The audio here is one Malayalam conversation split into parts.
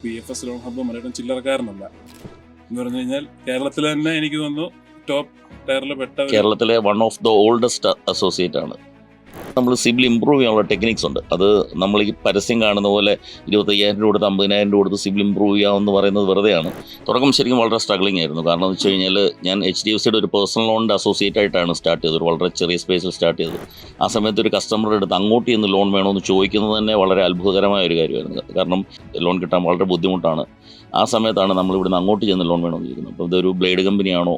PFS ലോൺ ഹബ്ബ് മലയാളം ചില്ലറക്കാരനല്ല എന്ന് പറഞ്ഞു കഴിഞ്ഞാൽ കേരളത്തിൽ തന്നെ എനിക്ക് തോന്നുന്നു ടോപ്പ് ടയറിൽ പെട്ട കേരളത്തിലെ one of the oldest associate ആണ്. നമ്മൾ സിബിൽ ഇമ്പ്രൂവ് ചെയ്യാനുള്ള ടെക്നിക്സ് ഉണ്ട്. അത് നമ്മൾ ഈ പരസ്യം കാണുന്ന പോലെ 25,000 രൂപ കൊടുത്ത് 50,000 രൂപ കൊടുത്ത് സിബിൽ ഇമ്പ്രൂവ് ചെയ്യാമെന്ന് പറയുന്നത് വെറുതെയാണ്. തുടക്കം ശരിക്കും വളരെ സ്ട്രഗ്ലിംഗ് ആയിരുന്നു. കാരണം എന്ന് വെച്ച് കഴിഞ്ഞാൽ ഞാൻ HDFCയുടെ ഒരു പേഴ്സണൽ ലോണിൻ്റെ അസോസിയേറ്റ് ആയിട്ടാണ് സ്റ്റാർട്ട് ചെയ്തത്. വളരെ ചെറിയ സ്പേസിൽ സ്റ്റാർട്ട് ചെയ്തത്. ആ സമയത്ത് ഒരു കസ്റ്റമറുടെ അടുത്ത് അങ്ങോട്ട് ചെന്ന് ലോൺ വേണമെന്ന് ചോദിക്കുന്നത് തന്നെ വളരെ അത്ഭുതകരമായ ഒരു കാര്യമായിരുന്നു. കാരണം ലോൺ കിട്ടാൻ വളരെ ബുദ്ധിമുട്ടാണ്. ആ സമയത്താണ് നമ്മൾ ഇവിടുന്ന് അങ്ങോട്ട് ചെന്ന് ലോൺ വേണമെന്ന് ചോദിക്കുന്നത്. അപ്പോൾ ഇതൊരു ബ്ലേഡ് കമ്പനിയാണോ,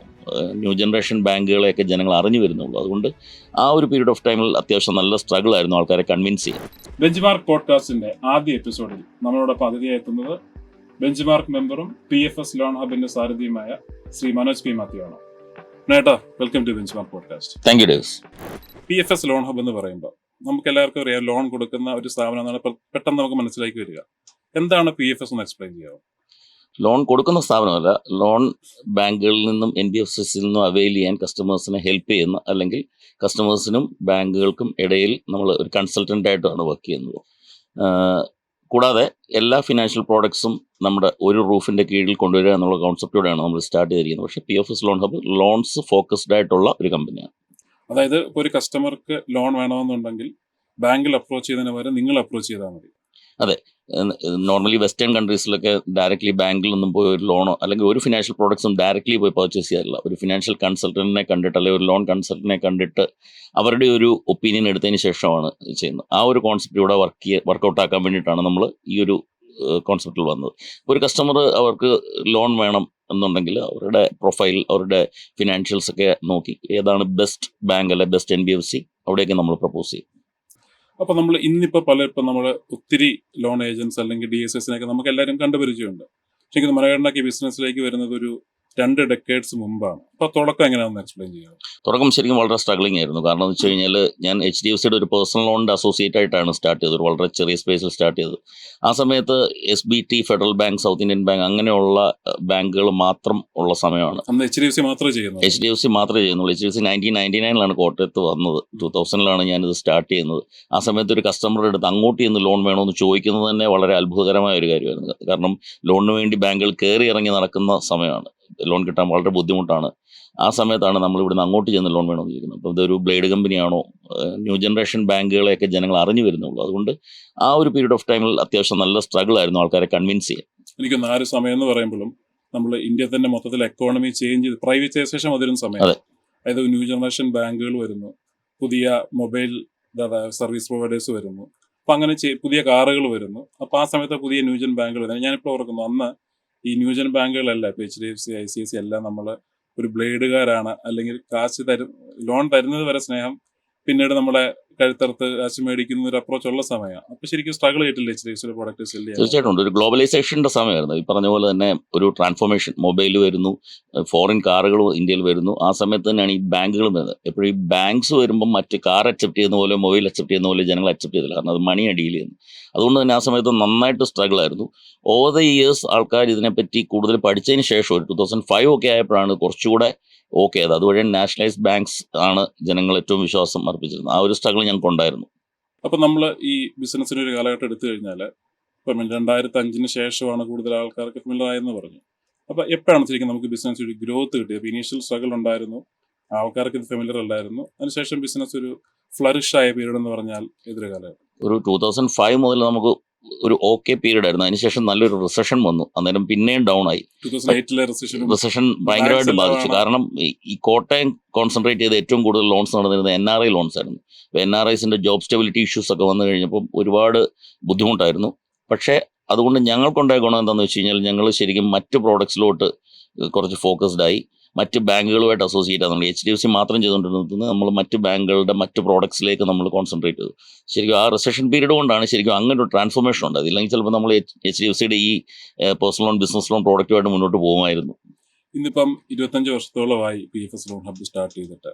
ന്യൂ ജനറേഷൻ ബാങ്കുകളെയൊക്കെ ജനങ്ങൾ അറിഞ്ഞു വരുന്നുള്ളൂ. അതുകൊണ്ട് ആ ഒരു പീരീഡ് ഓഫ് ടൈമിൽ അത്യാവശ്യം നല്ല സ്ട്രഗിൾ ആയിരുന്നു ആൾക്കാരെ കൺവിൻസ് ചെയ്യാൻ. ബെഞ്ച്മാർക്ക് പോഡ്കാസ്റ്റിന്റെ ആദ്യ എപ്പിസോഡിൽ നമ്മളോടൊപ്പം അതിഥിയായെത്തുന്നത് ബെഞ്ച്മാർക്ക് മെമ്പറും PFS ലോൺ ഹബിന്റെ സാരഥിയുമായ ശ്രീ മനോജ് പി മാത്യു ആണ്. നേട്ടാ, welcome to benchmark podcast. Thank you Daves. PFS loan hub എന്ന് പറയുമ്പോൾ നമുക്ക് എല്ലാവർക്കും അറിയാം, ലോൺ കൊടുക്കുന്ന ഒരു സ്ഥാപനം എന്നാണ് പെട്ടെന്ന് നമുക്ക് മനസ്സിലാക്കി വരിക. എന്താണ് PFS എന്ന് എക്സ്പ്ലെയിൻ ചെയ്യാമോ? ലോൺ കൊടുക്കുന്ന സ്ഥാപനമല്ല, ലോൺ ബാങ്കുകളിൽ നിന്നും NBFCസിൽ നിന്നും അവൈൽ ചെയ്യാൻ കസ്റ്റമേഴ്സിനെ ഹെൽപ്പ് ചെയ്യുന്ന, അല്ലെങ്കിൽ കസ്റ്റമേഴ്സിനും ബാങ്കുകൾക്കും ഇടയിൽ നമ്മൾ ഒരു കൺസൾട്ടൻ്റ് ആയിട്ടാണ് വർക്ക് ചെയ്യുന്നത്. കൂടാതെ എല്ലാ ഫിനാൻഷ്യൽ പ്രോഡക്ട്സും നമ്മുടെ ഒരു റൂഫിൻ്റെ കീഴിൽ കൊണ്ടുവരിക എന്നുള്ള കോൺസെപ്റ്റോടെയാണ് നമ്മൾ സ്റ്റാർട്ട് ചെയ്തിരിക്കുന്നത്. പക്ഷേ PFS loan hub loans focused ആയിട്ടുള്ള ഒരു കമ്പനിയാണ്. അതായത് ഇപ്പോൾ ഒരു കസ്റ്റമർക്ക് ലോൺ വേണമെന്നുണ്ടെങ്കിൽ ബാങ്കിൽ അപ്രോച്ച് ചെയ്യുന്നതിന് പകരം നിങ്ങൾ അപ്രോച്ച് ചെയ്താൽ മതി. അതെ, നോർമലി വെസ്റ്റേൺ കൺട്രീസിലൊക്കെ ഡയറക്റ്റ്ലി ബാങ്കിൽ നിന്നും പോയി ഒരു ലോണോ അല്ലെങ്കിൽ ഒരു ഫിനാൻഷ്യൽ പ്രോഡക്ട്സും ഡയറക്റ്റ്ലി പോയി പർച്ചേസ് ചെയ്യാറില്ല. ഒരു ഫിനാൻഷ്യൽ കൺസൾട്ടൻറ്റിനെ കണ്ടിട്ട് അല്ലെങ്കിൽ ഒരു ലോൺ കൺസൾട്ടൻറ്റിനെ കണ്ടിട്ട് അവരുടെ ഒരു ഒപ്പീനിയൻ എടുത്തതിന് ശേഷമാണ് ചെയ്യുന്നത്. ആ ഒരു കോൺസെപ്റ്റ് ഇവിടെ വർക്കൗട്ട് ആക്കാൻ വേണ്ടിയിട്ടാണ് നമ്മൾ ഈ ഒരു കോൺസെപ്റ്റിൽ വന്നത്. ഒരു കസ്റ്റമർ അവർക്ക് ലോൺ വേണം എന്നുണ്ടെങ്കിൽ അവരുടെ പ്രൊഫൈൽ, അവരുടെ ഫിനാൻഷ്യൽസ് ഒക്കെ നോക്കി ഏതാണ് ബെസ്റ്റ് ബാങ്ക് അല്ലെ ബെസ്റ്റ് NBFC, അവിടെയൊക്കെ നമ്മൾ പ്രപ്പോസ് ചെയ്യും. അപ്പോൾ നമ്മൾ ഇന്നിപ്പോൾ നമ്മൾ ഒത്തിരി ലോൺ ഏജൻസ് അല്ലെങ്കിൽ DSSനൊക്കെ നമുക്ക് എല്ലാവരും കണ്ടുപരിചയമുണ്ട്. പക്ഷേ ഇത് മലയാളി ബിസിനസ്സിലേക്ക് വരുന്നത് ഒരു 2 ഡെക്കേഡ്സ് മുമ്പാണ്. അപ്പോൾ തുടക്കം എങ്ങനെയാണെന്ന് എക്സ്പ്ലെയിൻ ചെയ്യാം. തുടക്കം ശരിക്കും വളരെ സ്ട്രഗ്ലിംഗ് ആയിരുന്നു. കാരണം എന്ന് വെച്ച് കഴിഞ്ഞാൽ ഞാൻ HDFCയുടെ ഒരു പേഴ്സണൽ ലോണിൻ്റെ അസോസിയേറ്റ് ആയിട്ടാണ് സ്റ്റാർട്ട് ചെയ്തത്. വളരെ ചെറിയ സ്പേസിൽ സ്റ്റാർട്ട് ചെയ്തത്. ആ സമയത്ത് SBT, federal bank, south Indian bank അങ്ങനെയുള്ള ബാങ്കുകൾ മാത്രം ഉള്ള സമയമാണ്. അന്ന് HDFC മാത്രമേ ചെയ്യുന്നുള്ളൂ. HDFC മാത്രമേ ചെയ്യുന്നുള്ളൂ. HDFC 1999 കോട്ടയത്ത് വന്നത്. 2000 ഞാനിത് സ്റ്റാർട്ട് ചെയ്യുന്നത്. ആ സമയത്ത് ഒരു കസ്റ്റമറുടെ അടുത്ത് അങ്ങോട്ട് ചെന്ന് ലോൺ വേണമെന്ന് ചോദിക്കുന്നത് തന്നെ വളരെ അത്ഭുതകരമായ ഒരു കാര്യമായിരുന്നു. കാരണം ലോണിന് വേണ്ടി ബാങ്കുകൾ കയറി ഇറങ്ങി നടക്കുന്ന സമയമാണ്. ലോൺ കിട്ടാൻ വളരെ ബുദ്ധിമുട്ടാണ്. ആ സമയത്താണ് നമ്മൾ ഇവിടുന്ന് അങ്ങോട്ട് ചെന്ന് ലോൺ വേണമെന്ന് ചോദിക്കുന്നത്. അപ്പോൾ ഇതൊരു ബ്ലേഡ് കമ്പനിയാണോ, ന്യൂ ജനറേഷൻ ബാങ്കുകളെയൊക്കെ ജനങ്ങൾ അറിഞ്ഞു വരുന്നുള്ളൂ. അതുകൊണ്ട് ആ ഒരു പീരീഡ് ഓഫ് ടൈമിൽ അത്യാവശ്യം നല്ല സ്ട്രഗിൾ ആയിരുന്നു ആൾക്കാരെ കൺവിൻസ് ചെയ്യാൻ. എനിക്കൊന്ന് ആ ഒരു സമയം എന്ന് പറയുമ്പോഴും നമ്മൾ ഇന്ത്യ തന്നെ മൊത്തത്തിൽ എക്കോണമി ചേഞ്ച് ചെയ്ത് പ്രൈവറ്റൈസേഷൻ വന്നിരുന്ന സമയം. അതായത് ന്യൂ ജനറേഷൻ ബാങ്കുകൾ വരുന്നു, പുതിയ മൊബൈൽ സർവീസ് പ്രൊവൈഡേഴ്സ് വരുന്നു, അപ്പം അങ്ങനെ പുതിയ കാറുകൾ വരുന്നു. അപ്പോൾ ആ സമയത്ത് പുതിയ ന്യൂജൻ ബാങ്കുകൾ വരുന്നത് ഞാനിപ്പോൾ ഓർക്കുന്നു. അന്ന് ഈ ന്യൂജൻ ബാങ്കുകളല്ല, ഇപ്പോൾ HDFC, ICICI എല്ലാം നമ്മൾ ഒരു ബ്ലേഡുകാരാണ്, അല്ലെങ്കിൽ കാശ് ലോൺ തരുന്നത് വരെ സ്നേഹം, പിന്നീട് നമ്മളെ കഴുത്തറുത്ത് കാശ് മേടിക്കുന്ന ഒരു അപ്രോച്ച് ഉള്ള സമയമാണ്. അപ്പോൾ ശരിക്കും സ്ട്രഗിൾ ചെയ്തിട്ടില്ല HDFCയുടെ പ്രോഡക്റ്റ് സെല് ചെയ്യാൻ? തീർച്ചയായിട്ടും ഉണ്ട്. ഒരു ഗ്ലോബലൈസേഷൻ്റെ സമയമായിരുന്നു. ഈ പറഞ്ഞ പോലെ തന്നെ ഒരു ട്രാൻസ്ഫോർമേഷൻ. മൊബൈൽ വരുന്നു, ഫോറിൻ കാറുകൾ ഇന്ത്യയിൽ വരുന്നു. ആ സമയത്ത് തന്നെയാണ് ഈ ബാങ്കുകളും വരുന്നത്. എപ്പോഴും ഈ ബാങ്ക്സ് വരുമ്പം മറ്റ് കാർ അക്സെപ്റ്റ് ചെയ്യുന്ന പോലെ, മൊബൈൽ അക്സെപ്റ്റ് ചെയ്യുന്ന പോലെ ജനങ്ങൾ അക്സെപ്റ്റ് ചെയ്തില്ല. കാരണം അത് മണിയാണ് ഡീൽ ചെയ്യുന്നത്. അതുകൊണ്ട് തന്നെ ആ സമയത്ത് നന്നായിട്ട് സ്ട്രഗിൾ ആയിരുന്നു. ഓവർ ദ ഇയേഴ്സ് ആൾക്കാർ ഇതിനെപ്പറ്റി കൂടുതൽ പഠിച്ചതിന് ശേഷം ഒരു 2005 ഒക്കെ ആയപ്പോഴാണ് കുറച്ചുകൂടെ ഓക്കെ ആയത്. അതുവഴി നാഷണലൈസ്ഡ് ബാങ്ക്സ് ആണ് ജനങ്ങൾ ഏറ്റവും വിശ്വാസം അർപ്പിച്ചിരുന്നത്. ആ ഒരു സ്ട്രഗിൾ ഞങ്ങൾക്കുണ്ടായിരുന്നു. അപ്പം നമ്മൾ ഈ ബിസിനസ്സിന് ഒരു കാലഘട്ടം എടുത്തു കഴിഞ്ഞാൽ ഇപ്പം 2005 ശേഷമാണ് കൂടുതൽ ആൾക്കാർക്ക് ഫെമിലർ ആയെന്ന് പറഞ്ഞു. അപ്പോൾ എപ്പോഴാണ് ശരിക്കും നമുക്ക് ബിസിനസ് ഒരു ഗ്രോത്ത് കിട്ടിയത്? ഇനീഷ്യൽ സ്ട്രഗിൾ ഉണ്ടായിരുന്നു, ആൾക്കാർക്ക് ഇത് ഫെമിലർ അല്ലായിരുന്നു. അതിനുശേഷം ബിസിനസ് ഒരു ഫ്ലറിഷ് ആയ പീരീഡ് എന്ന് പറഞ്ഞാൽ ഏതൊരു കാലഘട്ടം? ഒരു 2005 മുതൽ നമുക്ക് ഒരു ഓക്കെ പീരീഡ് ആയിരുന്നു. അതിനുശേഷം നല്ലൊരു റിസഷൻ വന്നു. അന്നേരം പിന്നെയും ഡൗൺ ആയി. 2008 റിസഷൻ ഭയങ്കരമായിട്ട് ബാധിച്ചു. കാരണം ഈ കോട്ടയം കോൺസെൻട്രേറ്റ് ചെയ്ത് ഏറ്റവും കൂടുതൽ ലോൺസ് നടന്നിരുന്നത് NRI ലോൺസ് ആയിരുന്നു. അപ്പോൾ NRIസിൻ്റെ ജോബ് സ്റ്റെബിലിറ്റി ഇഷ്യൂസ് ഒക്കെ വന്നു കഴിഞ്ഞപ്പോൾ ഒരുപാട് ബുദ്ധിമുട്ടായിരുന്നു. പക്ഷേ അതുകൊണ്ട് ഞങ്ങൾക്കുണ്ടായ ഗുണം എന്താണെന്ന് വെച്ച് കഴിഞ്ഞാൽ ഞങ്ങൾ ശരിക്കും മറ്റ് പ്രോഡക്ട്സിലോട്ട് കുറച്ച് ഫോക്കസ്ഡ് ആയി. മറ്റ് ബാങ്കുകളുമായിട്ട് അസോസിയേറ്റ് ആകുന്നുണ്ട്. HDFC മാത്രം ചെയ്തുകൊണ്ടിരുന്നത് നമ്മൾ മറ്റ് ബാങ്കുകളുടെ മറ്റ് പ്രോഡക്ട്സിലേക്ക് നമ്മൾ കോൺസെൻട്രേറ്റ് ചെയ്തു. ശരിക്കും ആ റിസഷൻ പീരീഡ് കൊണ്ടാണ് ശരിക്കും അങ്ങനെ ഒരു ട്രാൻസ്ഫോർമേഷൻ ഉണ്ടായത്. ഇല്ലെങ്കിൽ ചിലപ്പോൾ നമ്മൾ HDFCയുടെ ഈ പേഴ്സണൽ ലോൺ, ബിസിനസ് ലോൺ പ്രോഡക്റ്റുമായിട്ട് മുന്നോട്ട് പോകുമായിരുന്നു. ഇന്നിപ്പം 25 വർഷത്തോളമായി PFS ലോൺ ഹബ് സ്റ്റാർട്ട് ചെയ്തിട്ട്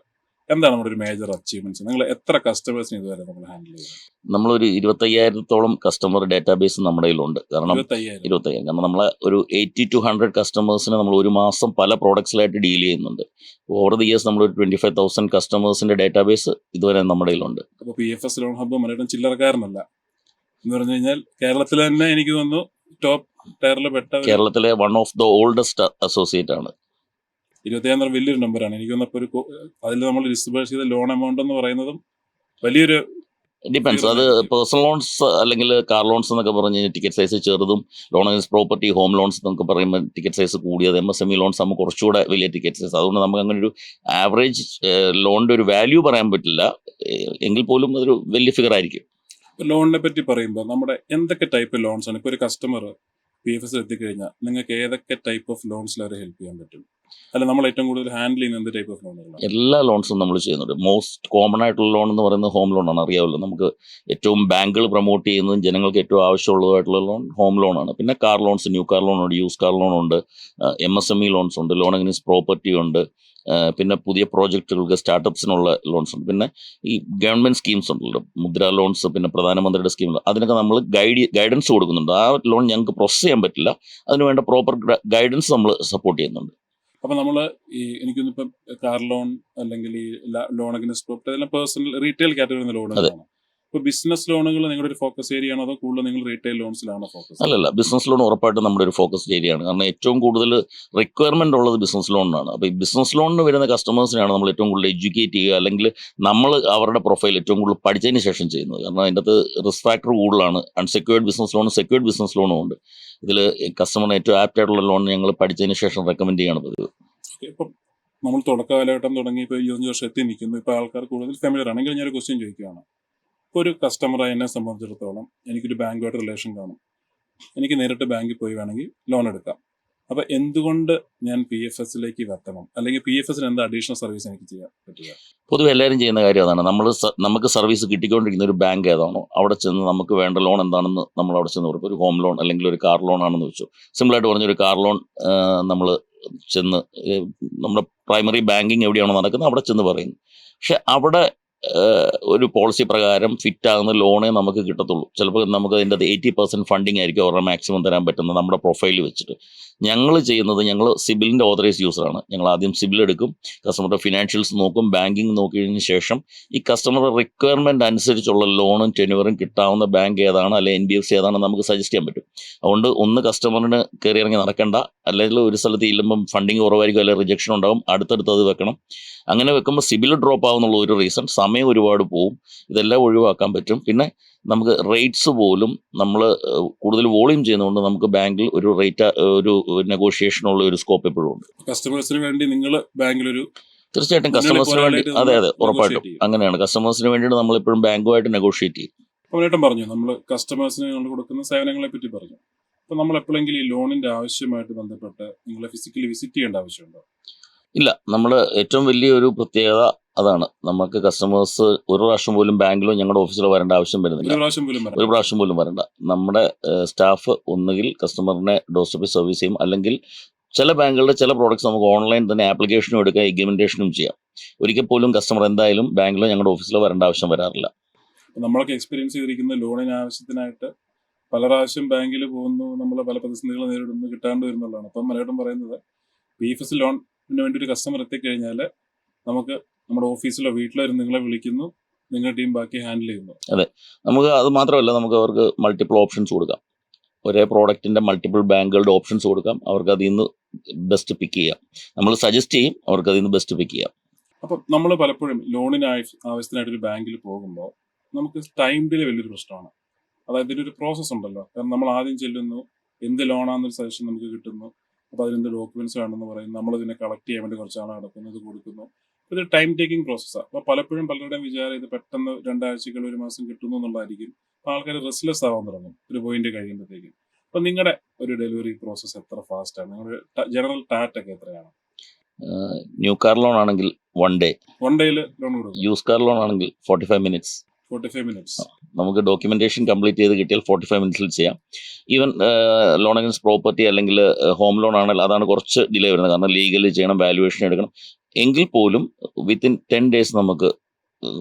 എന്താണ് നമ്മുടെ ഒരു മേജർ അച്ചീവ്മെന്റ്സ്? നിങ്ങൾ എത്ര കസ്റ്റമേഴ്സിന് ഇതുവരെ നമ്മൾ ഹാൻഡിൽ ചെയ്തു? നമ്മളൊരു 25,000-ഓളം കസ്റ്റമർ ഡേറ്റാബേസ് നമ്മുടെ കയ്യിലുണ്ട്. കാരണം 25,000, കാരണം നമ്മളെ ഒരു 80 to 100 കസ്റ്റമേഴ്സിന് നമ്മൾ ഒരു മാസം പല പ്രോഡക്ട്സിലായിട്ട് ഡീൽ ചെയ്യുന്നുണ്ട്. ഓവർ ദി ഇയേഴ്സ് നമ്മളൊരു 25,000 കസ്റ്റമേഴ്സിൻ്റെ ഡേറ്റാബേസ് ഇതുവരെ നമ്മുടെ കയ്യിലുണ്ട്. അപ്പോൾ PFS ലോൺ ഹബ് മലയാളം ചില്ലറക്കാരനല്ല എന്ന് പറഞ്ഞു കഴിഞ്ഞാൽ കേരളത്തിൽ തന്നെ എനിക്ക് തോന്നുന്നു ടോപ്പ് ടയറിൽ പെട്ട കേരളത്തിലെ one of the oldest associate ആണ്. 27 വലിയൊരു നമ്പറാണ്. എനിക്ക് തോന്നുന്നപ്പോൾ അതിൽ നമ്മൾ ഡിസ്ബേഴ്സ് ചെയ്ത ലോൺ എമൗണ്ട് എന്ന് പറയുന്നതും വലിയൊരു ഡിപ്പെൻസ്. അത് പേഴ്സണൽ ലോൺസ് അല്ലെങ്കിൽ കാർ ലോൺസ് എന്നൊക്കെ പറഞ്ഞ് ടിക്കറ്റ് സൈസ് ചെറുതും, loan against property, home loans എന്നൊക്കെ പറയുമ്പോൾ ടിക്കറ്റ് സൈസ് കൂടിയത്, MSME ലോൺസ് നമുക്ക് കുറച്ചുകൂടെ വലിയ ടിക്കറ്റ് സൈസ്. അതുകൊണ്ട് നമുക്ക് അങ്ങനെ ഒരു ആവറേജ് ലോണിൻ്റെ ഒരു വാല്യൂ പറയാൻ പറ്റില്ല, എങ്കിൽ പോലും അതൊരു വലിയ ഫിഗർ ആയിരിക്കും. ലോണിനെ പറ്റി പറയുമ്പോൾ നമ്മുടെ എന്തൊക്കെ ടൈപ്പ് ലോൺസ് ആണ് ഇപ്പോൾ ഒരു കസ്റ്റമർ PFS എത്തിക്കഴിഞ്ഞാൽ നിങ്ങൾക്ക് ഏതൊക്കെ ടൈപ്പ് ഓഫ് ലോൺസിൽ അവരെ ഹെൽപ്പ് ചെയ്യാൻ പറ്റും? അല്ല, നമ്മൾ ഏറ്റവും കൂടുതൽ ഹാൻഡിൽ ചെയ്യുന്ന എന്ത് ടൈപ്പ് ഓഫ് ലോണുകളാണ്? എല്ലാ ലോൺസും നമ്മൾ ചെയ്യുന്നുണ്ട്. മോസ്റ്റ് കോമൺ ആയിട്ടുള്ള ലോൺ എന്ന് പറയുന്നത് ഹോം ലോണാണ്. അറിയാമല്ലോ, നമുക്ക് ഏറ്റവും ബാങ്കുകൾ പ്രൊമോട്ട് ചെയ്യുന്നതും ജനങ്ങൾക്ക് ഏറ്റവും ആവശ്യമുള്ളതായിട്ടുള്ള ലോൺ ഹോം ലോണാണ്. പിന്നെ car loans, new car loan ഉണ്ട്, യൂസ് കാർ ലോൺ ഉണ്ട്, MSME ലോൺസ് ഉണ്ട്, ലോൺ അഗൈൻസ്റ്റ് പ്രോപ്പർട്ടി ഉണ്ട്, പിന്നെ പുതിയ പ്രോജക്റ്റുകൾക്ക് സ്റ്റാർട്ടപ്സിനുള്ള ലോൺസ് ഉണ്ട്. പിന്നെ ഈ ഗവൺമെൻറ് സ്കീംസ് ഉണ്ടല്ലോ, മുദ്ര ലോൺസ്, പിന്നെ പ്രധാനമന്ത്രിയുടെ സ്കീമുകൾ, അതിനൊക്കെ നമ്മൾ ഗൈഡൻസ് കൊടുക്കുന്നുണ്ട്. ആ ലോൺ ഞങ്ങൾക്ക് പ്രോസസ് ചെയ്യാൻ പറ്റില്ല, അതിനുവേണ്ട പ്രോപ്പർ ഗൈഡൻസ് നമ്മൾ സപ്പോർട്ട് ചെയ്യുന്നുണ്ട്. അപ്പോൾ നമ്മൾ എനിക്കൊന്നും ഇപ്പം കാർ ലോൺ അല്ലെങ്കിൽ ഈ ലോൺ അഗൈൻസ്റ്റ് പ്രോപ്പർട്ടി അതെല്ലാം പേഴ്സണൽ റീറ്റെയിൽ കാറ്റഗറി ലോണുകളാണ്. ഇപ്പോൾ ബിസിനസ് ലോണുകൾ നിങ്ങളുടെ ഒരു ഫോക്കസ് ഏരിയ ആണോ, അതോ കൂടുതൽ നിങ്ങൾ റീറ്റെയിൽ ലോൺസിലാണോ ഫോക്കസ്? അല്ലല്ല, ബിസിനസ് ലോൺ ഉറപ്പായിട്ടും നമ്മുടെ ഒരു ഫോക്കസ് ഏരിയയാണ്. കാരണം ഏറ്റവും കൂടുതൽ റിക്വയർമെന്റ് ഉള്ളത് ബിസിനസ് ലോണിനാണ്. അപ്പോൾ ഈ ബിസിനസ് ലോണിന് വരുന്ന കസ്റ്റമേഴ്സിനാണ് നമ്മൾ ഏറ്റവും കൂടുതൽ എഡ്യൂക്കേറ്റ് ചെയ്യുക, അല്ലെങ്കിൽ നമ്മൾ അവരുടെ പ്രൊഫൈൽ ഏറ്റവും കൂടുതൽ പഠിച്ചതിന് ശേഷം ചെയ്യുന്നത്. കാരണം അതിൻ്റെ അകത്ത് റിസ്ക് ഫാക്ടർ കൂടുതലാണ്. അൺസെക്യൂർഡ് ബിസിനസ് ലോണും സെക്യൂർഡ് ബിസിനസ് ലോണും ഉണ്ട്. ഇതിൽ കസ്റ്റമറിന് ഏറ്റവും ആപ്റ്റ് ആയിട്ടുള്ള ലോൺ ഞങ്ങൾ പഠിച്ചതിന് ശേഷം റെക്കമെൻഡ് ചെയ്യാണ് പതിവ്. ഇപ്പം നമ്മൾ തുടക്ക കാലഘട്ടം തുടങ്ങി ഇപ്പോൾ 25 വർഷം എത്തി നിൽക്കുന്നു. ഇപ്പോൾ ആൾക്കാർ കൂടുതൽ ഫെമിലിയർ ആണെങ്കിൽ ഞാനൊരു ക്വസ്റ്റ്യൻ ചോദിക്കുകയാണ്. ഇപ്പോൾ ഒരു കസ്റ്റമറായി എന്നെ സംബന്ധിച്ചിടത്തോളം എനിക്കൊരു ബാങ്കുമായിട്ട് റിലേഷൻ കാണും, എനിക്ക് നേരിട്ട് ബാങ്കിൽ പോയി വേണമെങ്കിൽ ലോൺ എടുക്കാം. അപ്പോൾ എന്തുകൊണ്ട് ഞാൻ PFSലേക്ക് വെത്തണം, അല്ലെങ്കിൽ PFSന് എന്താ അഡീഷണൽ സർവീസ് എനിക്ക് ചെയ്യാൻ പറ്റുക? പൊതുവെ എല്ലാവരും ചെയ്യുന്ന കാര്യം അതാണ്. നമുക്ക് സർവീസ് കിട്ടിക്കൊണ്ടിരിക്കുന്ന ഒരു ബാങ്ക് ഏതാണോ അവിടെ ചെന്ന് നമുക്ക് വേണ്ട ലോൺ എന്താണെന്ന് നമ്മൾ അവിടെ ചെന്ന് കൊടുക്കും. ഒരു ഹോം ലോൺ അല്ലെങ്കിൽ ഒരു കാർ ലോൺ ആണെന്ന് വെച്ചു, സിമ്പിളായിട്ട് പറഞ്ഞൊരു കാർ ലോൺ നമ്മൾ ചെന്ന് നമ്മുടെ പ്രൈമറി ബാങ്കിങ് എവിടെയാണോ നടക്കുന്നത് അവിടെ ചെന്ന് പറയുന്നു. പക്ഷെ അവിടെ ഒരു പോളിസി പ്രകാരം ഫിറ്റ് ആകുന്ന ലോണേ നമുക്ക് കിട്ടത്തുള്ളൂ. ചിലപ്പോൾ നമുക്ക് അതിൻ്റെ 80% ഫണ്ടിങ് ആയിരിക്കും അവരുടെ മാക്സിമം തരാൻ പറ്റുന്നത് നമ്മുടെ പ്രൊഫൈൽ വെച്ചിട്ട്. ഞങ്ങൾ ചെയ്യുന്നത്, ഞങ്ങൾ സിബിലിൻ്റെ ഓതറൈസ് യൂസറാണ്. ഞങ്ങൾ ആദ്യം സിബിൽ എടുക്കും, കസ്റ്റമറുടെ ഫിനാൻഷ്യൽസ് നോക്കും, ബാങ്കിങ് നോക്കിയതിന് ശേഷം ഈ കസ്റ്റമറുടെ റിക്വയർമെൻറ്റ് അനുസരിച്ചുള്ള ലോണും ടെന്യൂറും കിട്ടാവുന്ന ബാങ്ക് ഏതാണ്, അല്ലെങ്കിൽ NBFC ഏതാണെന്ന് നമുക്ക് സജസ്റ്റ് ചെയ്യാൻ പറ്റും. അതുകൊണ്ട് ഒന്ന് കസ്റ്റമറിന് കയറി ഇറങ്ങി നടക്കേണ്ട, അല്ലെങ്കിൽ ഒരു സ്ഥലത്ത് ഇല്ലുമ്പം ഫണ്ടിങ് കുറവായിരിക്കും, അല്ലെങ്കിൽ റിജക്ഷൻ ഉണ്ടാവും, അടുത്തടുത്ത് അത് വെക്കണം. അങ്ങനെ വെക്കുമ്പോൾ സിബിൽ ഡ്രോപ്പ് ആവുന്നുള്ള ഒരു റീസൺ, സമയം ഒരുപാട് പോവും. ഇതെല്ലാം ഒഴിവാക്കാൻ പറ്റും. പിന്നെ നമുക്ക് റേറ്റ്സ് പോലും നമ്മൾ കൂടുതൽ വോളിയം ചെയ്യുന്നതുകൊണ്ട് നമുക്ക് ബാങ്കിൽ ഒരു റേറ്റ്, ഒരു നെഗോഷിയേഷനുള്ള ഒരു സ്കോപ്പ് എപ്പോഴും ഉണ്ട്. കസ്റ്റമേഴ്സിന് വേണ്ടി നിങ്ങൾ ബാങ്കിലൊരു തീർച്ചയായിട്ടും കസ്റ്റമേഴ്സിന് വേണ്ടി, അതെ ഉറപ്പായിട്ടും അങ്ങനെയാണ്. കസ്റ്റമേഴ്സിന് വേണ്ടിയിട്ട് നമ്മൾ എപ്പോഴും ബാങ്കുമായിട്ട് നെഗോഷിയേറ്റ് ചെയ്യും. അപ്പോൾ പറഞ്ഞു നമ്മൾ കസ്റ്റമേഴ്സിന് നമ്മൾ കൊടുക്കുന്ന സേവനങ്ങളെ പറ്റി പറഞ്ഞു. അപ്പോൾ നമ്മൾ എപ്പോഴെങ്കിലും ഈ ലോണിന്റെ ആവശ്യമായിട്ട് ബന്ധപ്പെട്ട് നിങ്ങളെ ഫിസിക്കലി വിസിറ്റ് ചെയ്യേണ്ട ആവശ്യമുണ്ടോ? ഇല്ല, നമ്മൾ ഏറ്റവും വലിയൊരു പ്രത്യേകത അതാണ്. നമുക്ക് കസ്റ്റമേഴ്സ് ഒരു പ്രാവശ്യം പോലും ബാങ്കിലോ ഞങ്ങളുടെ ഓഫീസിലോ വരേണ്ട ആവശ്യം വരുന്നില്ല. ഒരു പ്രാവശ്യം പോലും വരണ്ട. നമ്മുടെ സ്റ്റാഫ് ഒന്നുകിൽ കസ്റ്റമറിനെ ഡോർ സ്റ്റെപ്പിൽ സർവീസ് ചെയ്യും, അല്ലെങ്കിൽ ചില ബാങ്കുകളുടെ ചില പ്രോഡക്ട്സ് നമുക്ക് ഓൺലൈൻ തന്നെ ആപ്ലിക്കേഷനും എടുക്കാം, എഗ്രിമെന്റേഷനും ചെയ്യാം. ഒരിക്കൽ പോലും കസ്റ്റമർ എന്തായാലും ബാങ്കിലോ ഞങ്ങളുടെ ഓഫീസിലോ വരേണ്ട ആവശ്യം വരാറില്ല. നമ്മളൊക്കെ എക്സ്പീരിയൻസ് ചെയ്തിരിക്കുന്ന ലോണിന് ആവശ്യത്തിനായിട്ട് പല പ്രാവശ്യം ബാങ്കിൽ പോകുന്നു, നമ്മൾ പല പ്രതിസന്ധികൾ നേരിടുന്നു, കിട്ടാണ്ട് വരുന്നുള്ളതാണ്. അപ്പം മലയാളം പറയുന്നത് PFS ലോണിന് വേണ്ടി ഒരു കസ്റ്റമർ എത്തിക്കഴിഞ്ഞാൽ നമുക്ക് നമ്മുടെ ഓഫീസിലോ വീട്ടിലോ ഇരുന്ന് നിങ്ങളെ വിളിക്കുന്നു, നിങ്ങളുടെ ടീം ബാക്കി ഹാൻഡിൽ ചെയ്യുന്നു. അതെ, നമുക്ക് അത് മാത്രമല്ല, നമുക്ക് അവർക്ക് മൾട്ടിപ്പിൾ ഓപ്ഷൻസ് കൊടുക്കാം. ഒരേ പ്രോഡക്റ്റിൻ്റെ മൾട്ടിപ്പിൾ ബാങ്കുകളുടെ ഓപ്ഷൻസ് കൊടുക്കാം. അവർക്ക് അതിൽ നിന്ന് ബെസ്റ്റ് പിക്ക് ചെയ്യാം. നമ്മൾ സജസ്റ്റ് ചെയ്യും, അവർക്ക് അതിൽ നിന്ന് ബെസ്റ്റ് പിക്ക് ചെയ്യാം. അപ്പം നമ്മൾ പലപ്പോഴും ലോണിന് ആവശ്യത്തിനായിട്ടൊരു ബാങ്കിൽ പോകുമ്പോൾ നമുക്ക് ടൈം ഡിലേ വലിയൊരു പ്രശ്നമാണ്. അതായത് ഇതിനൊരു പ്രോസസ്സ് ഉണ്ടല്ലോ. കാരണം നമ്മൾ ആദ്യം ചെല്ലുന്നു, എന്ത് ലോണാണെന്നൊരു സജഷൻ നമുക്ക് കിട്ടുന്നു, അപ്പോൾ അതിനെന്ത് ഡോക്യുമെന്റ്സ് വേണമെന്ന് പറയും, നമ്മളതിനെ കളക്ട് ചെയ്യാൻ വേണ്ടി കുറച്ചാണ് നടക്കുന്നത്, ഇത് കൊടുക്കുന്നു. ഇത് ടൈം ടേക്കിംഗ് പ്രോസസ്സാണ്. അപ്പോൾ പലപ്പോഴും പലരുടെയും വിചാരം ഇത് പെട്ടെന്ന് 2 ആഴ്ചകൾ 1 മാസം കിട്ടുന്നു എന്നുള്ളതായിരിക്കും. അപ്പോൾ ആൾക്കാർ റെസ്റ്റ്ലെസ് ആവാൻ തുടങ്ങും ഒരു പോയിന്റ് കഴിയുമ്പോഴത്തേക്കും. അപ്പോൾ നിങ്ങളുടെ ഒരു ഡെലിവറി പ്രോസസ്സ് എത്ര ഫാസ്റ്റാണ്? നിങ്ങളുടെ ജനറൽ ടാറ്റ് ഒക്കെ എത്രയാണ്? ന്യൂ കാർ ലോൺ ആണെങ്കിൽ 1 day, 1 ഡേയിൽ ലോൺ കൊടുക്കും. യൂസ് കാർ ലോൺ ആണെങ്കിൽ 45 minutes. 45 minutes. നമുക്ക് ഡോക്യുമെന്റേഷൻ കംപ്ലീറ്റ് ചെയ്ത് കിട്ടിയാൽ 45 minutes ചെയ്യാം. ഈവൻ ലോൺ അഗൈൻസ്റ്റ് പ്രോപ്പർട്ടി അല്ലെങ്കിൽ ഹോം ലോൺ ആണെങ്കിൽ അതാണ് കുറച്ച് ഡിലേ വരുന്നത്. കാരണം ലീഗലി ചെയ്യണം, വാല്യുവേഷൻ എടുക്കണം. എങ്കിൽ പോലും വിത്തിൻ 10 days നമുക്ക്